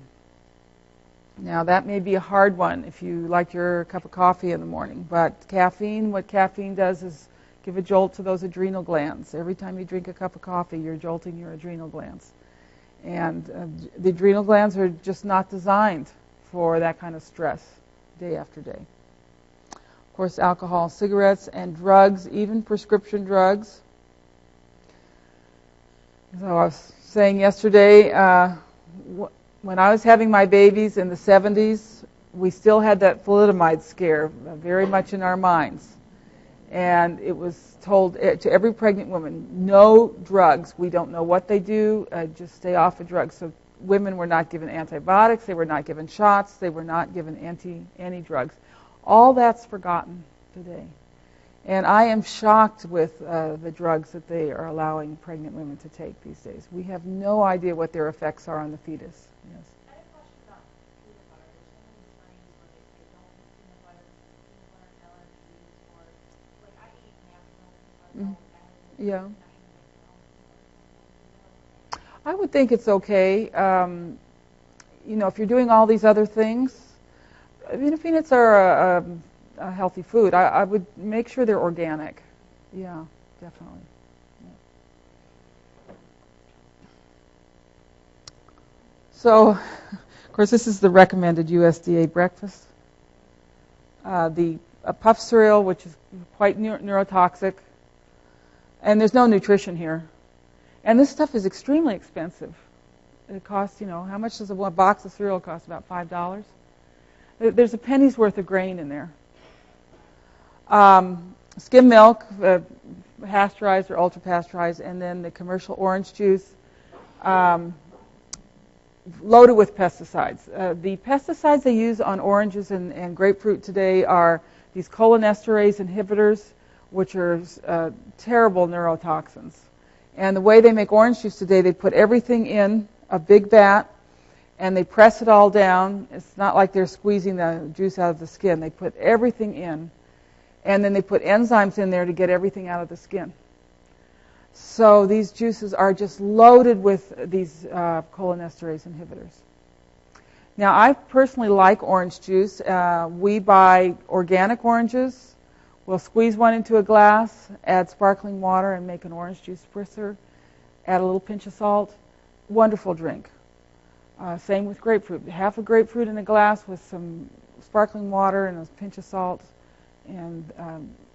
Now, that may be a hard one if you like your cup of coffee in the morning. But caffeine, what caffeine does is give a jolt to those adrenal glands. Every time you drink a cup of coffee, you're jolting your adrenal glands. And the adrenal glands are just not designed for that kind of stress. day after day. Of course, alcohol, cigarettes, and drugs, even prescription drugs. So I was saying yesterday, when I was having my babies in the 70s, we still had that thalidomide scare very much in our minds. And it was told to every pregnant woman, no drugs. We don't know what they do. Just stay off of drugs. So women were not given antibiotics. They were not given shots. They were not given any drugs. All that's forgotten today. And I am shocked with the drugs that they are allowing pregnant women to take these days. We have no idea what their effects are on the fetus. Yes. I have a question about peanut butter. There's so many studies where they say don't use peanut butter allergies, or like I eat natural peanut butter. Yeah. I would think it's okay. If you're doing all these other things, peanuts are a healthy food. I would make sure they're organic. Yeah, definitely. Yeah. So, of course, this is the recommended USDA breakfast. The puff cereal, which is quite neurotoxic, and there's no nutrition here. And this stuff is extremely expensive. It costs, how much does a box of cereal cost? About $5. There's a penny's worth of grain in there. Skim milk, pasteurized or ultra pasteurized, and then the commercial orange juice, loaded with pesticides. The pesticides they use on oranges and grapefruit today are these cholinesterase inhibitors, which are terrible neurotoxins. And the way they make orange juice today, they put everything in a big vat, and they press it all down. It's not like they're squeezing the juice out of the skin. They put everything in, and then they put enzymes in there to get everything out of the skin. So these juices are just loaded with these cholinesterase inhibitors. Now, I personally like orange juice. We buy organic oranges. We'll squeeze one into a glass, add sparkling water, and make an orange juice spritzer. Add a little pinch of salt. Wonderful drink. Same with grapefruit. Half a grapefruit in a glass with some sparkling water and a pinch of salt. And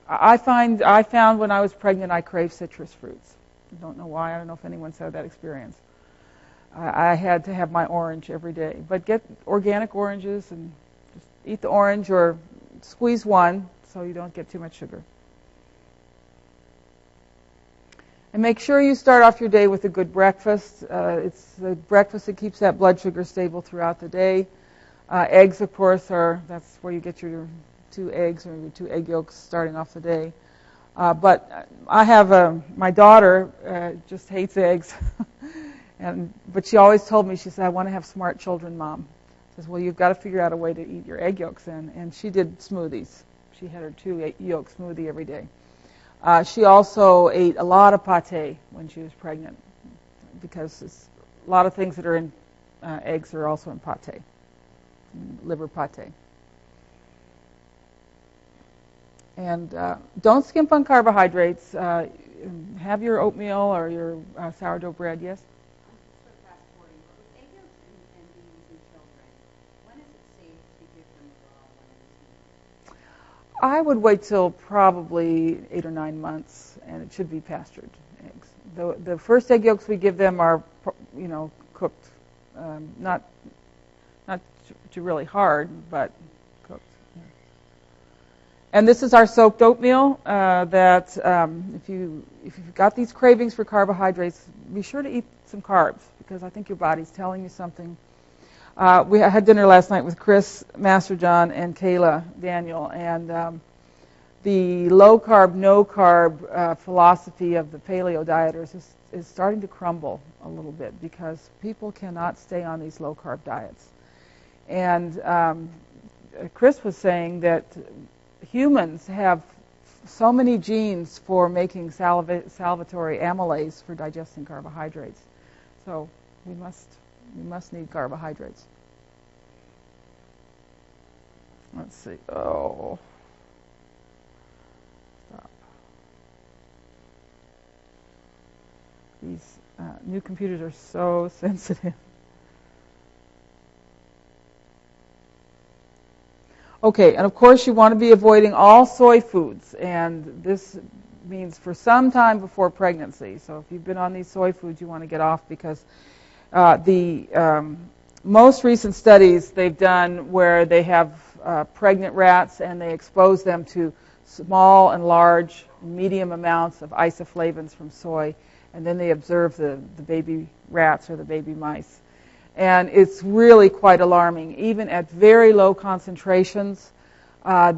I found when I was pregnant, I craved citrus fruits. I don't know why. I don't know if anyone's had that experience. I had to have my orange every day. But get organic oranges and just eat the orange or squeeze one so you don't get too much sugar. And make sure you start off your day with a good breakfast. It's the breakfast that keeps that blood sugar stable throughout the day. Eggs, of course, that's where you get your 2 eggs or your 2 egg yolks starting off the day. But I have my daughter just hates eggs. But she always told me, she said, I want to have smart children, Mom. She says, well, you've got to figure out a way to eat your egg yolks in. And she did smoothies. She had her 2 egg yolk smoothie every day. She also ate a lot of pate when she was pregnant, because a lot of things that are in eggs are also in pate, liver pate. And don't skimp on carbohydrates. Have your oatmeal or your sourdough bread, yes? I would wait till probably 8 or 9 months, and it should be pastured eggs. The first egg yolks we give them are, cooked, not too really hard, but cooked. Yeah. And this is our soaked oatmeal. That if you've got these cravings for carbohydrates, be sure to eat some carbs, because I think your body's telling you something. We had dinner last night with Chris Masterjohn and Kayla Daniel, and the low-carb, no-carb philosophy of the paleo dieters is starting to crumble a little bit, because people cannot stay on these low-carb diets. And Chris was saying that humans have so many genes for making salivatory amylase for digesting carbohydrates. So we must need carbohydrates. Let's see. Oh. Stop. These new computers are so sensitive. Okay, and of course you want to be avoiding all soy foods, and this means for some time before pregnancy. So if you've been on these soy foods, you want to get off, because the most recent studies they've done where they have pregnant rats and they expose them to small and large, medium amounts of isoflavones from soy, and then they observe the baby rats or the baby mice. And it's really quite alarming. Even at very low concentrations,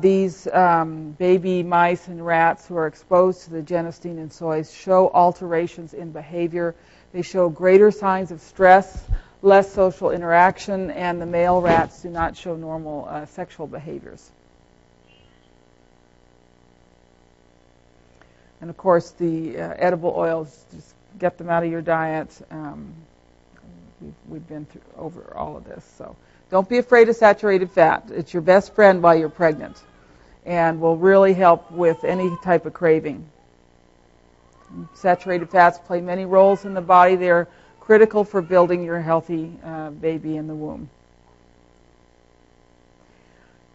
these baby mice and rats who are exposed to the genistein in soy show alterations in behavior. They show greater signs of stress, less social interaction, and the male rats do not show normal sexual behaviors. And of course, the edible oils, just get them out of your diet. We've been over all of this. So don't be afraid of saturated fat. It's your best friend while you're pregnant and will really help with any type of craving. Saturated fats play many roles in the body. They're critical for building your healthy baby in the womb.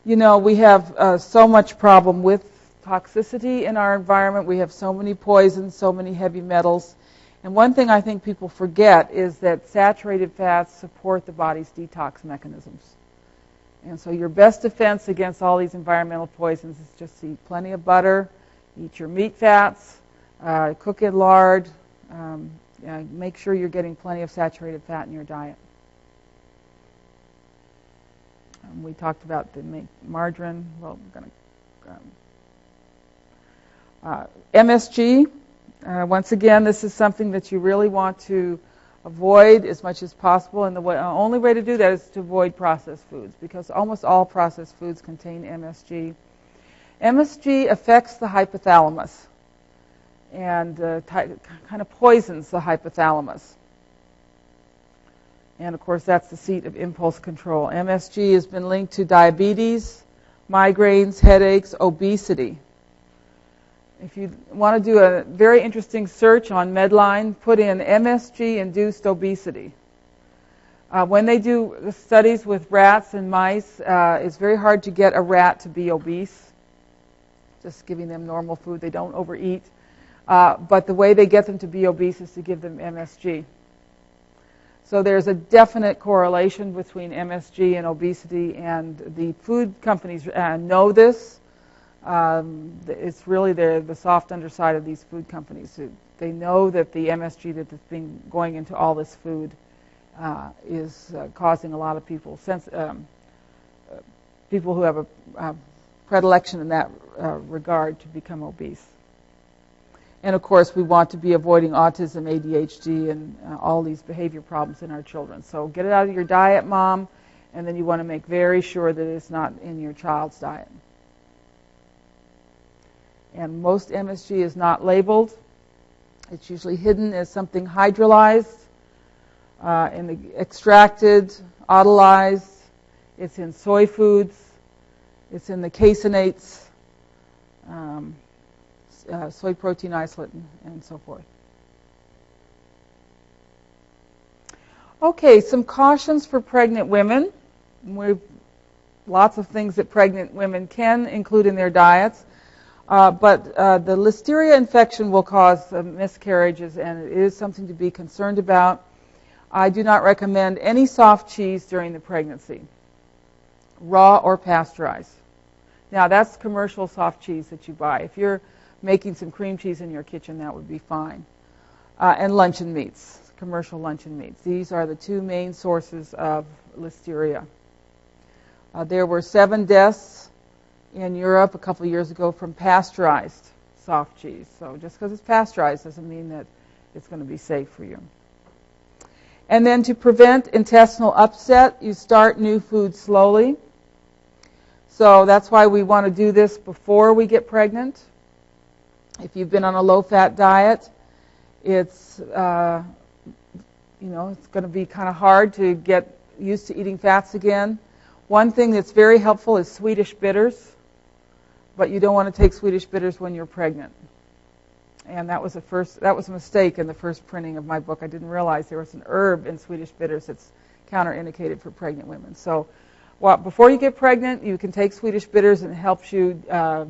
You know, we have so much problem with toxicity in our environment. We have so many poisons, so many heavy metals. And one thing I think people forget is that saturated fats support the body's detox mechanisms. And so your best defense against all these environmental poisons is just to eat plenty of butter, eat your meat fats, cook in lard, make sure you're getting plenty of saturated fat in your diet. We talked about the margarine. Well, we're going to MSG. Once again, this is something that you really want to avoid as much as possible, and the only way to do that is to avoid processed foods, because almost all processed foods contain MSG. MSG affects the hypothalamus and kind of poisons the hypothalamus. And of course, that's the seat of impulse control. MSG has been linked to diabetes, migraines, headaches, obesity. If you want to do a very interesting search on Medline, put in MSG-induced obesity. When they do the studies with rats and mice, it's very hard to get a rat to be obese. Just giving them normal food, they don't overeat. But the way they get them to be obese is to give them MSG. So there's a definite correlation between MSG and obesity, and the food companies know this. It's really the soft underside of these food companies. They know that the MSG that's been going into all this food is causing a lot of people who have a predilection in that regard to become obese. And of course, we want to be avoiding autism, ADHD, and all these behavior problems in our children. So get it out of your diet, Mom, and then you want to make very sure that it's not in your child's diet. And most MSG is not labeled. It's usually hidden as something hydrolyzed, extracted, autolyzed. It's in soy foods. It's in the caseinates, soy protein isolate, and so forth. Okay, some cautions for pregnant women. Lots of things that pregnant women can include in their diets. But the listeria infection will cause miscarriages, and it is something to be concerned about. I do not recommend any soft cheese during the pregnancy, raw or pasteurized. Now, that's commercial soft cheese that you buy. If you're making some cream cheese in your kitchen, that would be fine. And luncheon meats, commercial luncheon meats. These are the two main sources of listeria. There were 7 deaths in Europe a couple of years ago from pasteurized soft cheese. So just because it's pasteurized doesn't mean that it's going to be safe for you. And then to prevent intestinal upset, you start new food slowly. So that's why we want to do this before we get pregnant. If you've been on a low-fat diet, it's it's going to be kind of hard to get used to eating fats again. One thing that's very helpful is Swedish bitters, but you don't want to take Swedish bitters when you're pregnant. And that was a mistake in the first printing of my book. I didn't realize there was an herb in Swedish bitters that's counterindicated for pregnant women. So Well, before you get pregnant, you can take Swedish bitters, and it helps you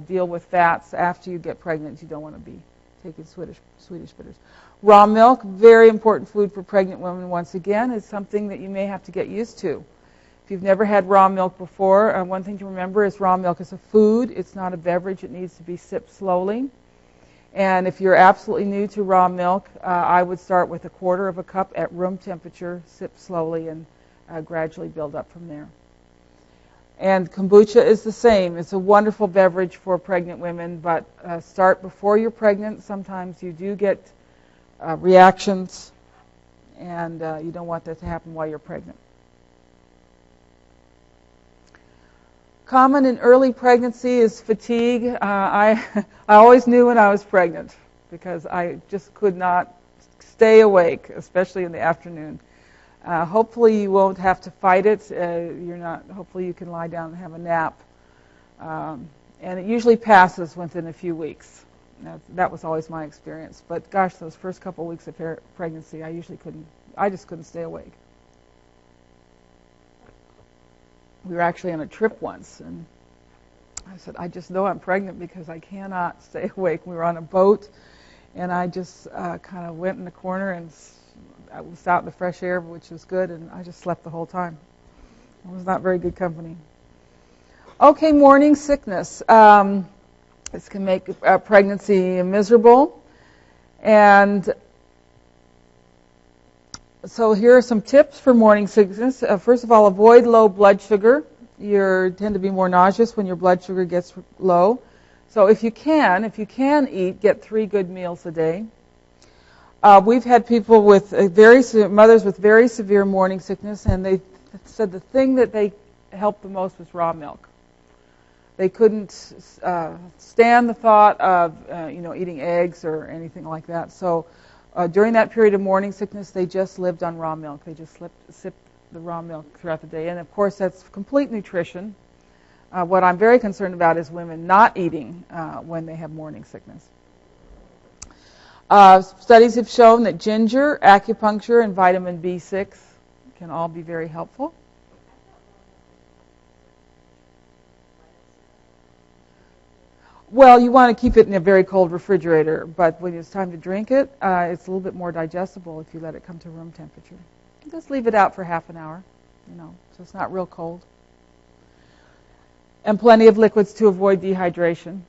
deal with fats. After you get pregnant, you don't want to be taking Swedish bitters. Raw milk, very important food for pregnant women. Once again, is something that you may have to get used to. If you've never had raw milk before, one thing to remember is raw milk is a food. It's not a beverage. It needs to be sipped slowly. And if you're absolutely new to raw milk, I would start with 1/4 cup at room temperature, sip slowly, and gradually build up from there. And kombucha is the same. It's a wonderful beverage for pregnant women, but start before you're pregnant. Sometimes you do get reactions, and you don't want that to happen while you're pregnant. Common in early pregnancy is fatigue. I always knew when I was pregnant because I just could not stay awake, especially in the afternoon. Hopefully you won't have to fight it. Hopefully you can lie down and have a nap. And it usually passes within a few weeks. That was always my experience. But gosh, those first couple of weeks of pregnancy, I just couldn't stay awake. We were actually on a trip once, and I said, I just know I'm pregnant because I cannot stay awake. We were on a boat, and I just kind of went in the corner, and I was out in the fresh air, which was good, and I just slept the whole time. It was not very good company. Okay, morning sickness. This can make pregnancy miserable. And so here are some tips for morning sickness. First of all, avoid low blood sugar. You tend to be more nauseous when your blood sugar gets low. So if you can eat, get 3 good meals a day. We've had people with mothers with very severe morning sickness, and they said the thing that they helped the most was raw milk. They couldn't stand the thought of eating eggs or anything like that. So during that period of morning sickness, they just lived on raw milk. They just sipped the raw milk throughout the day. And, of course, that's complete nutrition. What I'm very concerned about is women not eating when they have morning sickness. Studies have shown that ginger, acupuncture, and vitamin B6 can all be very helpful. Well, you want to keep it in a very cold refrigerator, but when it's time to drink it, it's a little bit more digestible if you let it come to room temperature. Just leave it out for half an hour, so it's not real cold. And plenty of liquids to avoid dehydration.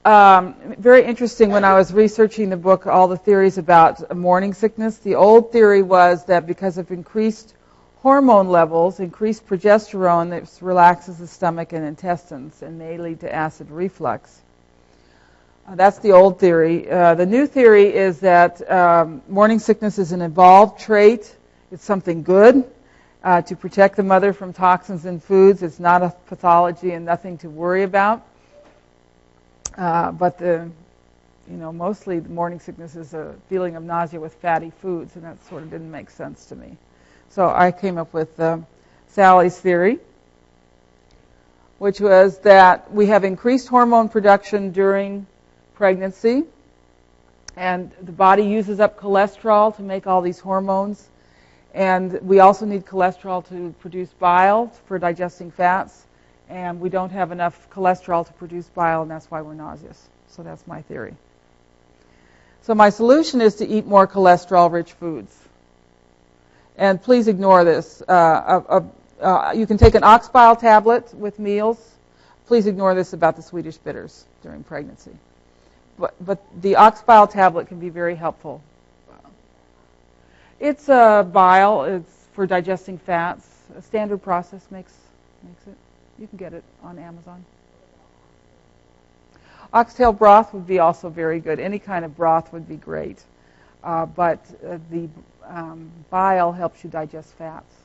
Very interesting, when I was researching the book, all the theories about morning sickness. The old theory was that because of increased hormone levels, increased progesterone, that relaxes the stomach and intestines and may lead to acid reflux. That's the old theory. The new theory is that morning sickness is an evolved trait. It's something good to protect the mother from toxins in foods. It's not a pathology and nothing to worry about. But mostly the morning sickness is a feeling of nausea with fatty foods, and that sort of didn't make sense to me. So I came up with Sally's theory, which was that we have increased hormone production during pregnancy, and the body uses up cholesterol to make all these hormones, and we also need cholesterol to produce bile for digesting fats, and we don't have enough cholesterol to produce bile, and that's why we're nauseous. So that's my theory. So my solution is to eat more cholesterol-rich foods. And please ignore this. You can take an ox bile tablet with meals. Please ignore this about the Swedish bitters during pregnancy. But the ox bile tablet can be very helpful. It's a bile. It's for digesting fats. A standard process makes it. You can get it on Amazon. Oxtail broth would be also very good. Any kind of broth would be great. But the bile helps you digest fats.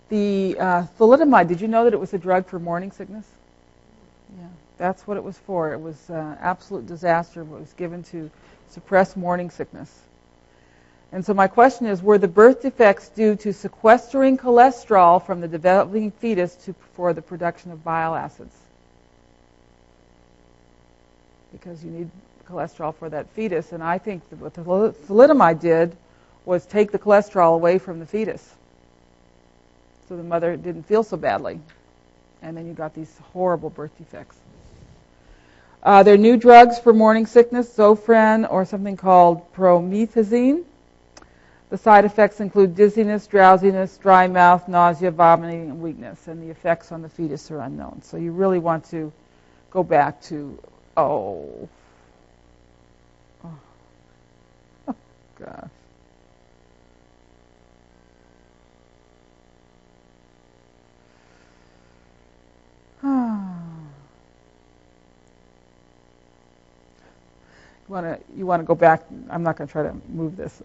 The thalidomide, did you know that it was a drug for morning sickness? Yeah, that's what it was for. It was an absolute disaster. It was given to suppress morning sickness. And so my question is, were the birth defects due to sequestering cholesterol from the developing fetus for the production of bile acids? Because you need cholesterol for that fetus. And I think that what the thalidomide did was take the cholesterol away from the fetus, so the mother didn't feel so badly. And then you got these horrible birth defects. There are new drugs for morning sickness, Zofran or something called promethazine. The side effects include dizziness, drowsiness, dry mouth, nausea, vomiting, and weakness. And the effects on the fetus are unknown. So you really want to go back to, oh gosh. You want to go back. I'm not going to try to move this.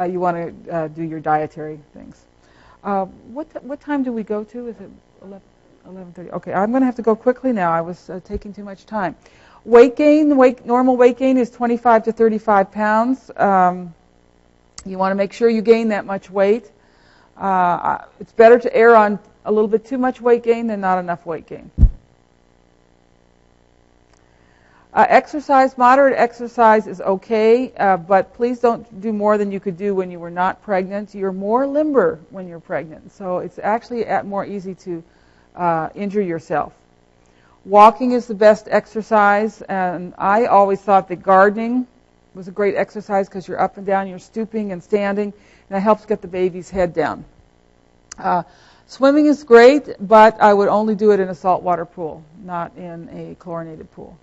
You want to do your dietary things. What time do we go to? Is it 11:30? Okay, I'm going to have to go quickly now. I was taking too much time. Weight gain. Normal weight gain is 25 to 35 pounds. You want to make sure you gain that much weight. It's better to err on a little bit too much weight gain than not enough weight gain. Exercise, moderate exercise is okay, but please don't do more than you could do when you were not pregnant. You're more limber when you're pregnant, so it's actually more easy to injure yourself. Walking is the best exercise, and I always thought that gardening was a great exercise because you're up and down, you're stooping and standing, and it helps get the baby's head down. Swimming is great, but I would only do it in a saltwater pool, not in a chlorinated pool.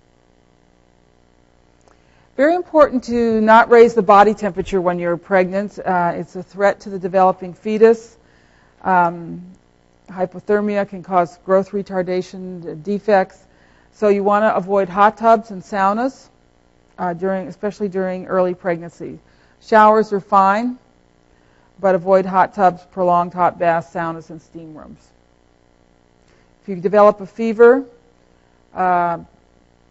Very important to not raise the body temperature when you're pregnant. It's a threat to the developing fetus. Hypothermia can cause growth retardation defects. So you want to avoid hot tubs and saunas, especially during early pregnancy. Showers are fine, but avoid hot tubs, prolonged hot baths, saunas, and steam rooms. If you develop a fever, go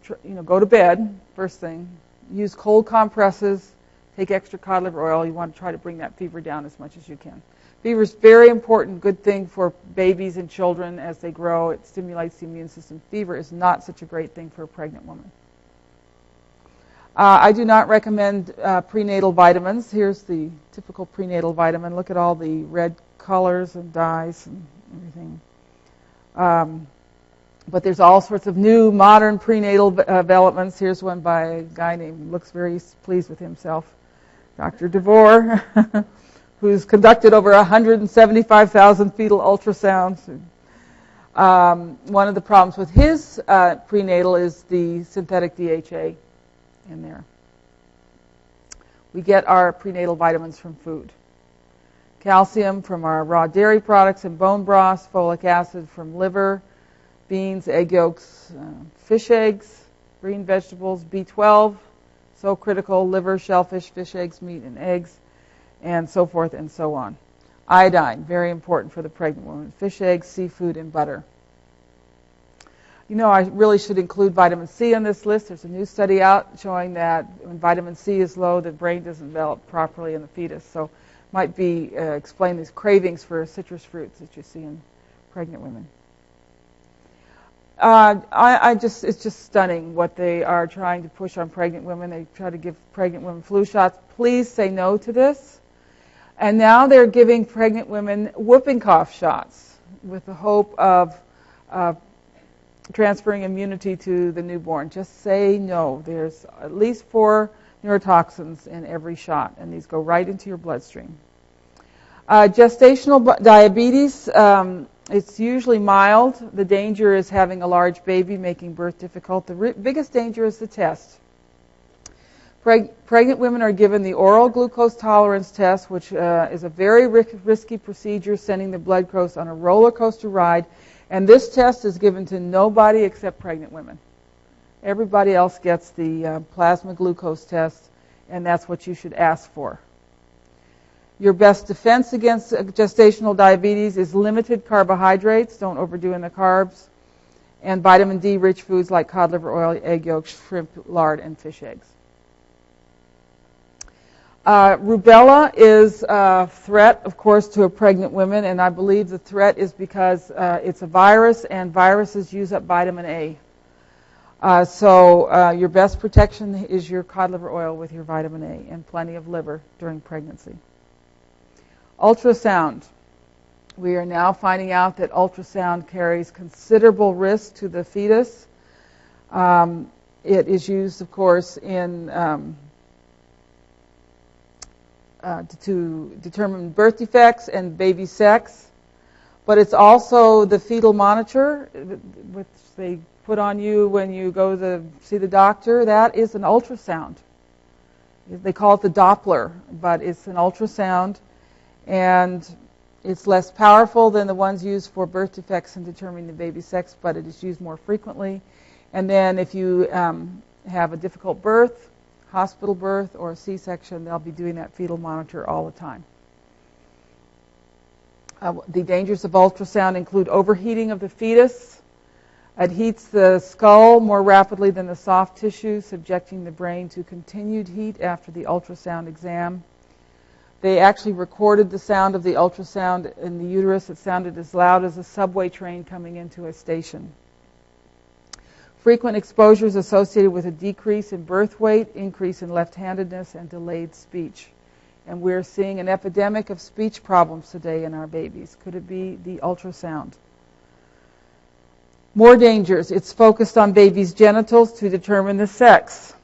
to bed first thing. Use cold compresses, take extra cod liver oil. You want to try to bring that fever down as much as you can. Fever is very important, good thing for babies and children as they grow. It stimulates the immune system. Fever is not such a great thing for a pregnant woman. I do not recommend prenatal vitamins. Here's the typical prenatal vitamin. Look at all the red colors and dyes and everything. But there's all sorts of new modern prenatal developments. Here's one by a guy looks very pleased with himself, Dr. DeVore, who's conducted over 175,000 fetal ultrasounds. One of the problems with his prenatal is the synthetic DHA in there. We get our prenatal vitamins from food. Calcium from our raw dairy products and bone broths, folic acid from liver, beans, egg yolks, fish eggs, green vegetables, B12, so critical, liver, shellfish, fish eggs, meat, and eggs, and so forth and so on. Iodine, very important for the pregnant woman. Fish eggs, seafood, and butter. I really should include vitamin C on this list. There's a new study out showing that when vitamin C is low, the brain doesn't develop properly in the fetus. So might be explain these cravings for citrus fruits that you see in pregnant women. It's just stunning what they are trying to push on pregnant women. They try to give pregnant women flu shots. Please say no to this. And now they're giving pregnant women whooping cough shots with the hope of transferring immunity to the newborn. Just say no. There's at least 4 neurotoxins in every shot, and these go right into your bloodstream. Gestational diabetes, it's usually mild. The danger is having a large baby, making birth difficult. The biggest danger is the test. Pregnant women are given the oral glucose tolerance test, which is a very risky procedure, sending the blood glucose on a roller coaster ride. And this test is given to nobody except pregnant women. Everybody else gets the plasma glucose test, and that's what you should ask for. Your best defense against gestational diabetes is limited carbohydrates. Don't overdo in the carbs. And vitamin D-rich foods like cod liver oil, egg yolks, shrimp, lard, and fish eggs. Rubella is a threat, of course, to a pregnant woman, and I believe the threat is because it's a virus, and viruses use up vitamin A. So your best protection is your cod liver oil with your vitamin A and plenty of liver during pregnancy. Ultrasound. We are now finding out that ultrasound carries considerable risk to the fetus. It is used, of course, in to determine birth defects and baby sex, but it's also the fetal monitor, which they put on you when you go to see the doctor. That is an ultrasound. They call it the Doppler, but it's an ultrasound, and it's less powerful than the ones used for birth defects and determining the baby's sex, but it is used more frequently. And then if you have a difficult birth, hospital birth, or a C-section, they'll be doing that fetal monitor all the time. The dangers of ultrasound include overheating of the fetus. It heats the skull more rapidly than the soft tissue, subjecting the brain to continued heat after the ultrasound exam. They actually recorded the sound of the ultrasound in the uterus. It sounded as loud as a subway train coming into a station. Frequent exposure is associated with a decrease in birth weight, increase in left-handedness, and delayed speech. And we're seeing an epidemic of speech problems today in our babies. Could it be the ultrasound? More dangers. It's focused on babies' genitals to determine the sex.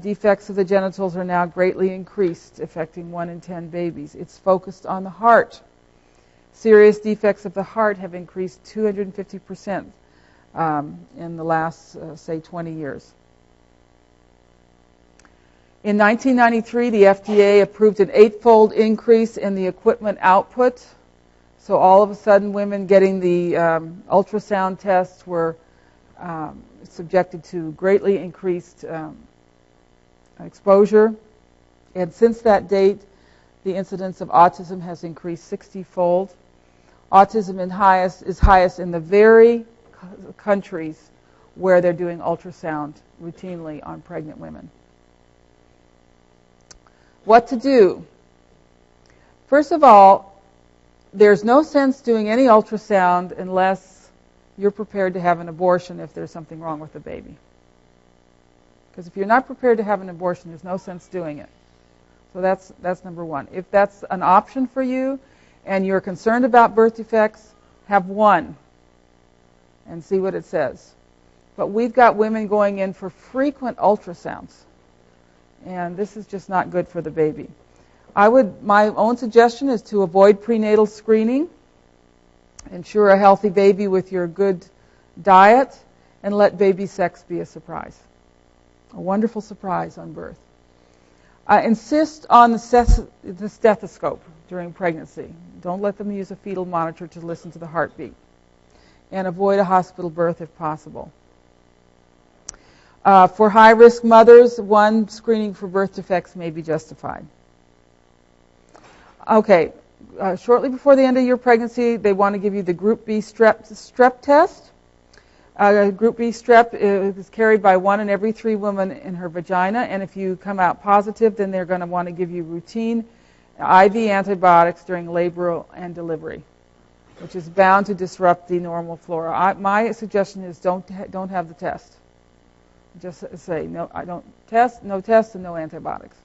Defects of the genitals are now greatly increased, affecting 1 in 10 babies. It's focused on the heart. Serious defects of the heart have increased 250% in the last, say, 20 years. In 1993, the FDA approved an 8-fold increase in the equipment output. So all of a sudden, women getting the ultrasound tests were subjected to greatly increased exposure. And since that date, the incidence of autism has increased 60-fold. Autism is highest in the very countries where they're doing ultrasound routinely on pregnant women. What to do? First of all, there's no sense doing any ultrasound unless you're prepared to have an abortion if there's something wrong with the baby. Because if you're not prepared to have an abortion, there's no sense doing it. So that's number one. If that's an option for you and you're concerned about birth defects, have one and see what it says. But we've got women going in for frequent ultrasounds, and this is just not good for the baby. My own suggestion is to avoid prenatal screening, ensure a healthy baby with your good diet, and let baby sex be a surprise. A wonderful surprise on birth. Insist on the stethoscope during pregnancy. Don't let them use a fetal monitor to listen to the heartbeat. And avoid a hospital birth if possible. For high-risk mothers, one screening for birth defects may be justified. Okay, shortly before the end of your pregnancy, they want to give you the Group B strep test. Group B strep is carried by 1 in every 3 women in her vagina, and if you come out positive, then they're going to want to give you routine IV antibiotics during labor and delivery, which is bound to disrupt the normal flora. My suggestion is don't have the test. Just say no. I don't test, no test, and no antibiotics.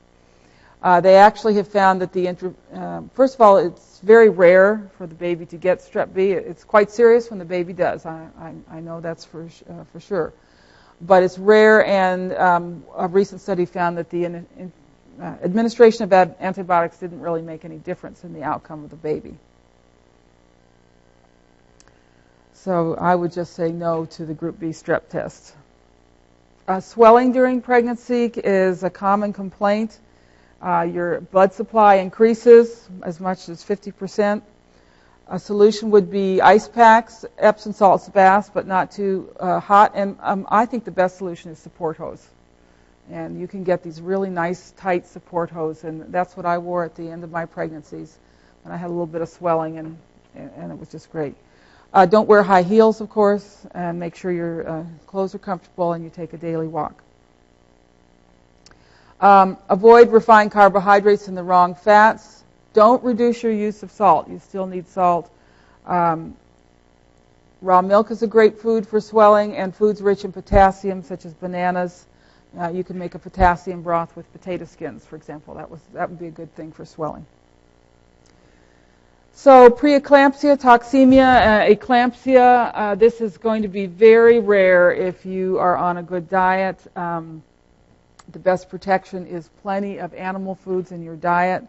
They actually have found that first of all, it's very rare for the baby to get strep B. It's quite serious when the baby does. I know that's for sure. But it's rare, and a recent study found that the administration of antibiotics didn't really make any difference in the outcome of the baby. So I would just say no to the Group B strep test. Swelling during pregnancy is a common complaint. Your blood supply increases as much as 50%. A solution would be ice packs, Epsom salts baths, but not too hot. And I think the best solution is support hose. And you can get these really nice, tight support hose. And that's what I wore at the end of my pregnancies. And I had a little bit of swelling, and it was just great. Don't wear high heels, of course, and make sure your clothes are comfortable and you take a daily walk. Avoid refined carbohydrates and the wrong fats. Don't reduce your use of salt. You still need salt. Raw milk is a great food for swelling, and foods rich in potassium, such as bananas. You can make a potassium broth with potato skins, for example. That would be a good thing for swelling. So preeclampsia, toxemia, eclampsia, this is going to be very rare if you are on a good diet. The best protection is plenty of animal foods in your diet.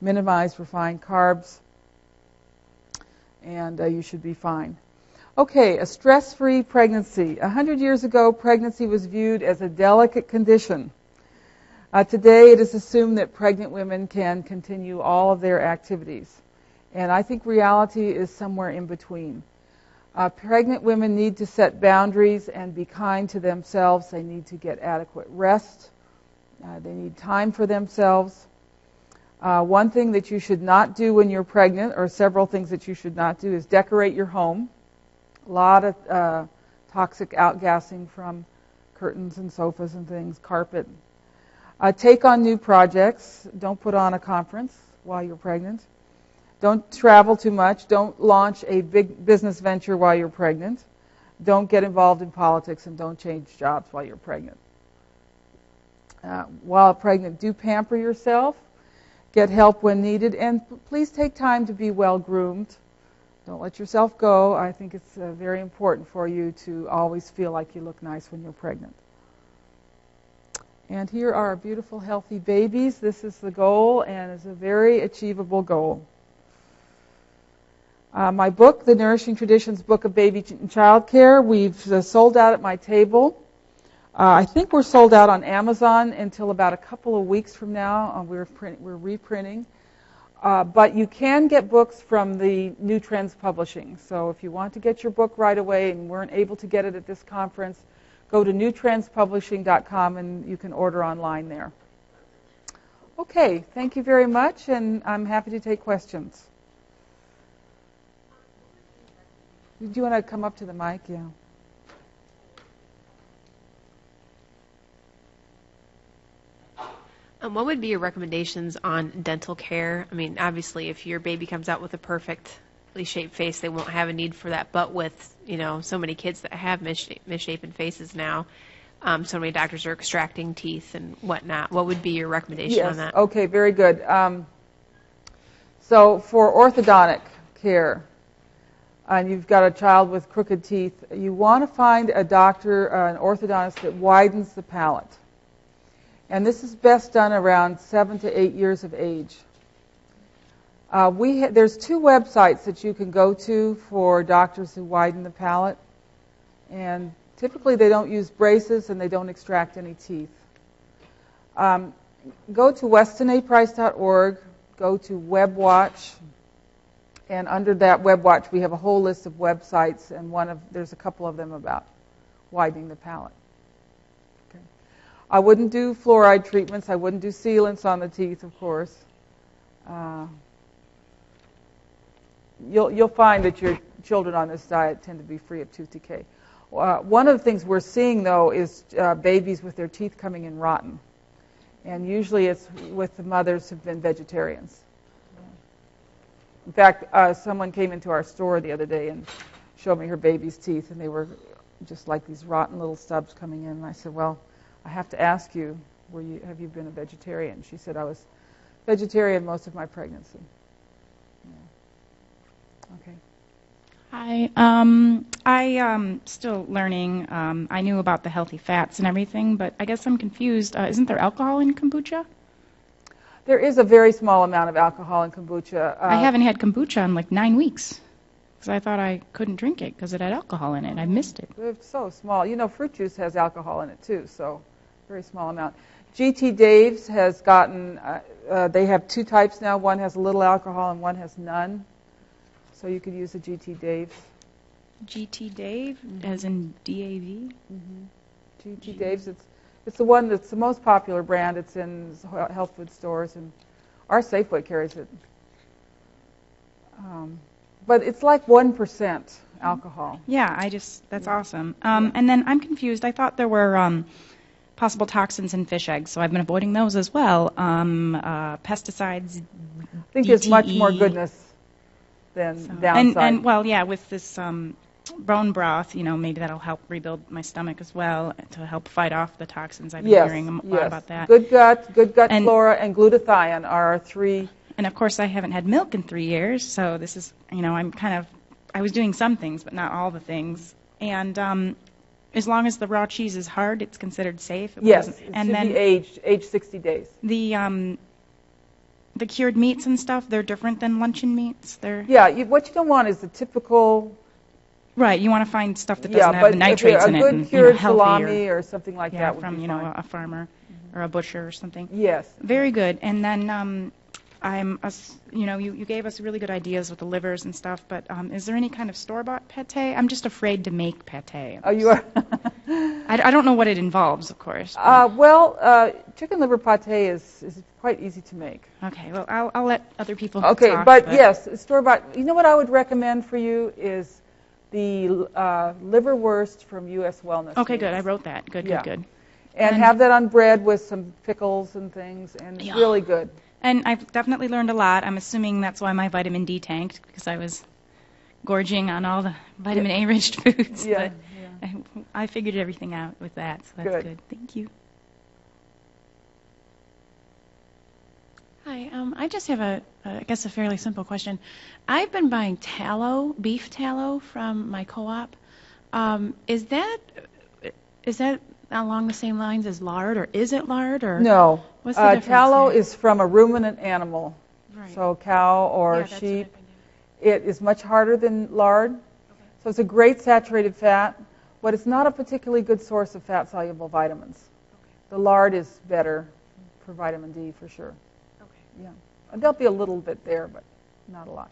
Minimize refined carbs, and you should be fine. Okay, a stress-free pregnancy. 100 years ago, pregnancy was viewed as a delicate condition. Today, it is assumed that pregnant women can continue all of their activities. And I think reality is somewhere in between. Pregnant women need to set boundaries and be kind to themselves. They need to get adequate rest. They need time for themselves. One thing that you should not do when you're pregnant, or several things that you should not do, is decorate your home. A lot of toxic outgassing from curtains and sofas and things, carpet. Take on new projects. Don't put on a conference while you're pregnant. Don't travel too much. Don't launch a big business venture while you're pregnant. Don't get involved in politics, and don't change jobs while you're pregnant. While pregnant, do pamper yourself. Get help when needed, and please take time to be well groomed. Don't let yourself go. I think it's very important for you to always feel like you look nice when you're pregnant. And here are our beautiful, healthy babies. This is the goal, and it's a very achievable goal. My book, The Nourishing Traditions Book of Baby and Child Care, we've sold out at my table. I think we're sold out on Amazon until about a couple of weeks from now. We're reprinting. But you can get books from the New Trends Publishing. So if you want to get your book right away and weren't able to get it at this conference, go to newtrendspublishing.com and you can order online there. Okay, thank you very much, and I'm happy to take questions. Do you want to come up to the mic? Yeah. What would be your recommendations on dental care? I mean, obviously, if your baby comes out with a perfectly shaped face, they won't have a need for that. But with, so many kids that have misshapen faces now, so many doctors are extracting teeth and whatnot. What would be your recommendation on that? Okay, very good. So for orthodontic care, and you've got a child with crooked teeth, you want to find a doctor, an orthodontist that widens the palate. And this is best done around 7 to 8 years of age. There's 2 websites that you can go to for doctors who widen the palate. And typically they don't use braces and they don't extract any teeth. Go to westonaprice.org, go to WebWatch, and under that WebWatch we have a whole list of websites, and there's a couple of them about widening the palate. Okay. I wouldn't do fluoride treatments. I wouldn't do sealants on the teeth, of course. You'll find that your children on this diet tend to be free of tooth decay. One of the things we're seeing, though, is babies with their teeth coming in rotten. And usually it's with the mothers who've been vegetarians. In fact, someone came into our store the other day and showed me her baby's teeth, and they were just like these rotten little stubs coming in. And I said, well, I have to ask you, have you been a vegetarian? She said, I was vegetarian most of my pregnancy. Yeah. Okay. Hi. I'm still learning. I knew about the healthy fats and everything, but I guess I'm confused. Isn't there alcohol in kombucha? There is a very small amount of alcohol in kombucha. I haven't had kombucha in like 9 weeks because I thought I couldn't drink it because it had alcohol in it. I missed it. It's so small. Fruit juice has alcohol in it too, so very small amount. GT Dave's has gotten, they have 2 types now. One has a little alcohol and one has none. So you could use a GT Dave's. GT Dave, as in DAV? GT Dave's, it's the one that's the most popular brand. It's in health food stores, and our Safeway carries it. But it's like 1% alcohol. Yeah, that's awesome. And then I'm confused. I thought there were possible toxins in fish eggs, so I've been avoiding those as well. Pesticides, I think there's much more goodness than downside. And well, yeah, with this bone broth, maybe that'll help rebuild my stomach as well to help fight off the toxins. I've been Yes, hearing a lot yes. about that. Good gut And- flora, and glutathione are our three. And of course, I haven't had milk in 3 years, so this is, I was doing some things, but not all the things. And as long as the raw cheese is hard, it's considered safe. Yes, wasn't- it and should then be aged 60 days. the cured meats and stuff, they're different than luncheon meats. They're Yeah, what you don't want is the typical. right. You want to find stuff that Yeah, doesn't have but the nitrates a in it, good and cured healthy salami or something like yeah, that would from be fine. a farmer or a butcher or something. Yes. Very good. And then you gave us really good ideas with the livers and stuff, but is there any kind of store-bought pate? I'm just afraid to make pate. Oh, you are. I don't know what it involves, of course. Chicken liver pate is quite easy to make. Okay, well, I'll let other people Okay, talk. but yes, store-bought. You know what I would recommend for you is the liverwurst from U.S. Wellness. Okay, Meats. good. I wrote that. Good, Yeah. good. And have that on bread with some pickles and things, and Yeah. really good. And I've definitely learned a lot. I'm assuming that's why my vitamin D tanked, because I was gorging on all the vitamin A-rich foods. Yeah, But I figured everything out with that, so that's good. Thank you. Hi, I just have I guess a fairly simple question. I've been buying tallow, beef tallow from my co-op. Is that along the same lines as lard, or is it lard, or No, what's the difference tallow there? is from a ruminant animal, Right. so cow or Yeah, that's what sheep. I've been doing. It is much harder than lard, so it's a great saturated fat, but it's not a particularly good source of fat-soluble vitamins. The lard is better for vitamin D for sure. Okay. Yeah, and there'll be a little bit there, but not a lot.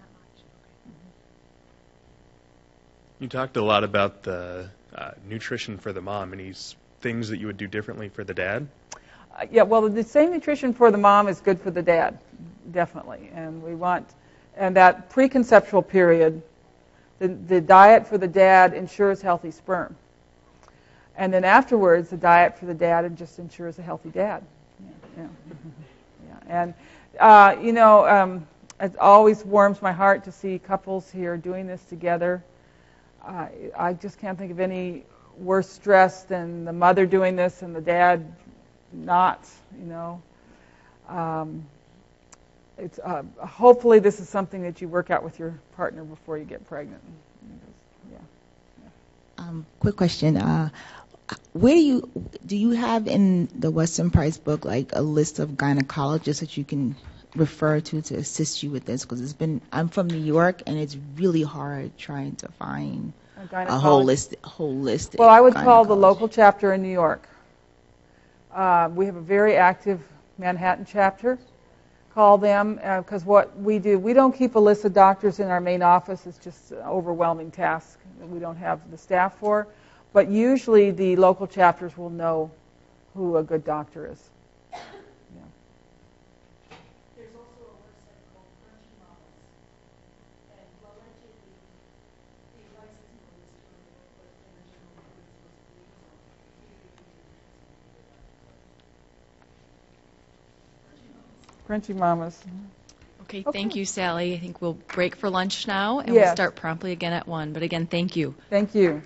You talked a lot about the nutrition for the mom. Any things that you would do differently for the dad? Yeah, well, the same nutrition for the mom is good for the dad, definitely. And that preconceptual period, the diet for the dad ensures healthy sperm. And then afterwards, the diet for the dad just ensures a healthy dad. Yeah. Yeah. And, it always warms my heart to see couples here doing this together. I just can't think of any worse stress than the mother doing this and the dad not, It's hopefully this is something that you work out with your partner before you get pregnant. Yeah. Quick question. Where do you have in the Weston Price book like a list of gynecologists that you can refer to assist you with this? Because I'm from New York, and it's really hard trying to find a holistic. Well, I would call the local chapter in New York. We have a very active Manhattan chapter. Call them, because what we do, we don't keep a list of doctors in our main office. It's just an overwhelming task that we don't have the staff for. But usually the local chapters will know who a good doctor is. Yeah. There's also a website called Crunchy Models, and allegedly the advice is no list to what in the general public is supposed to be, so Crunchy Mamas. Okay, Okay. thank you, Sally. I think we'll break for lunch now, and Yes. we'll start promptly again at 1. But again, thank you. Thank you.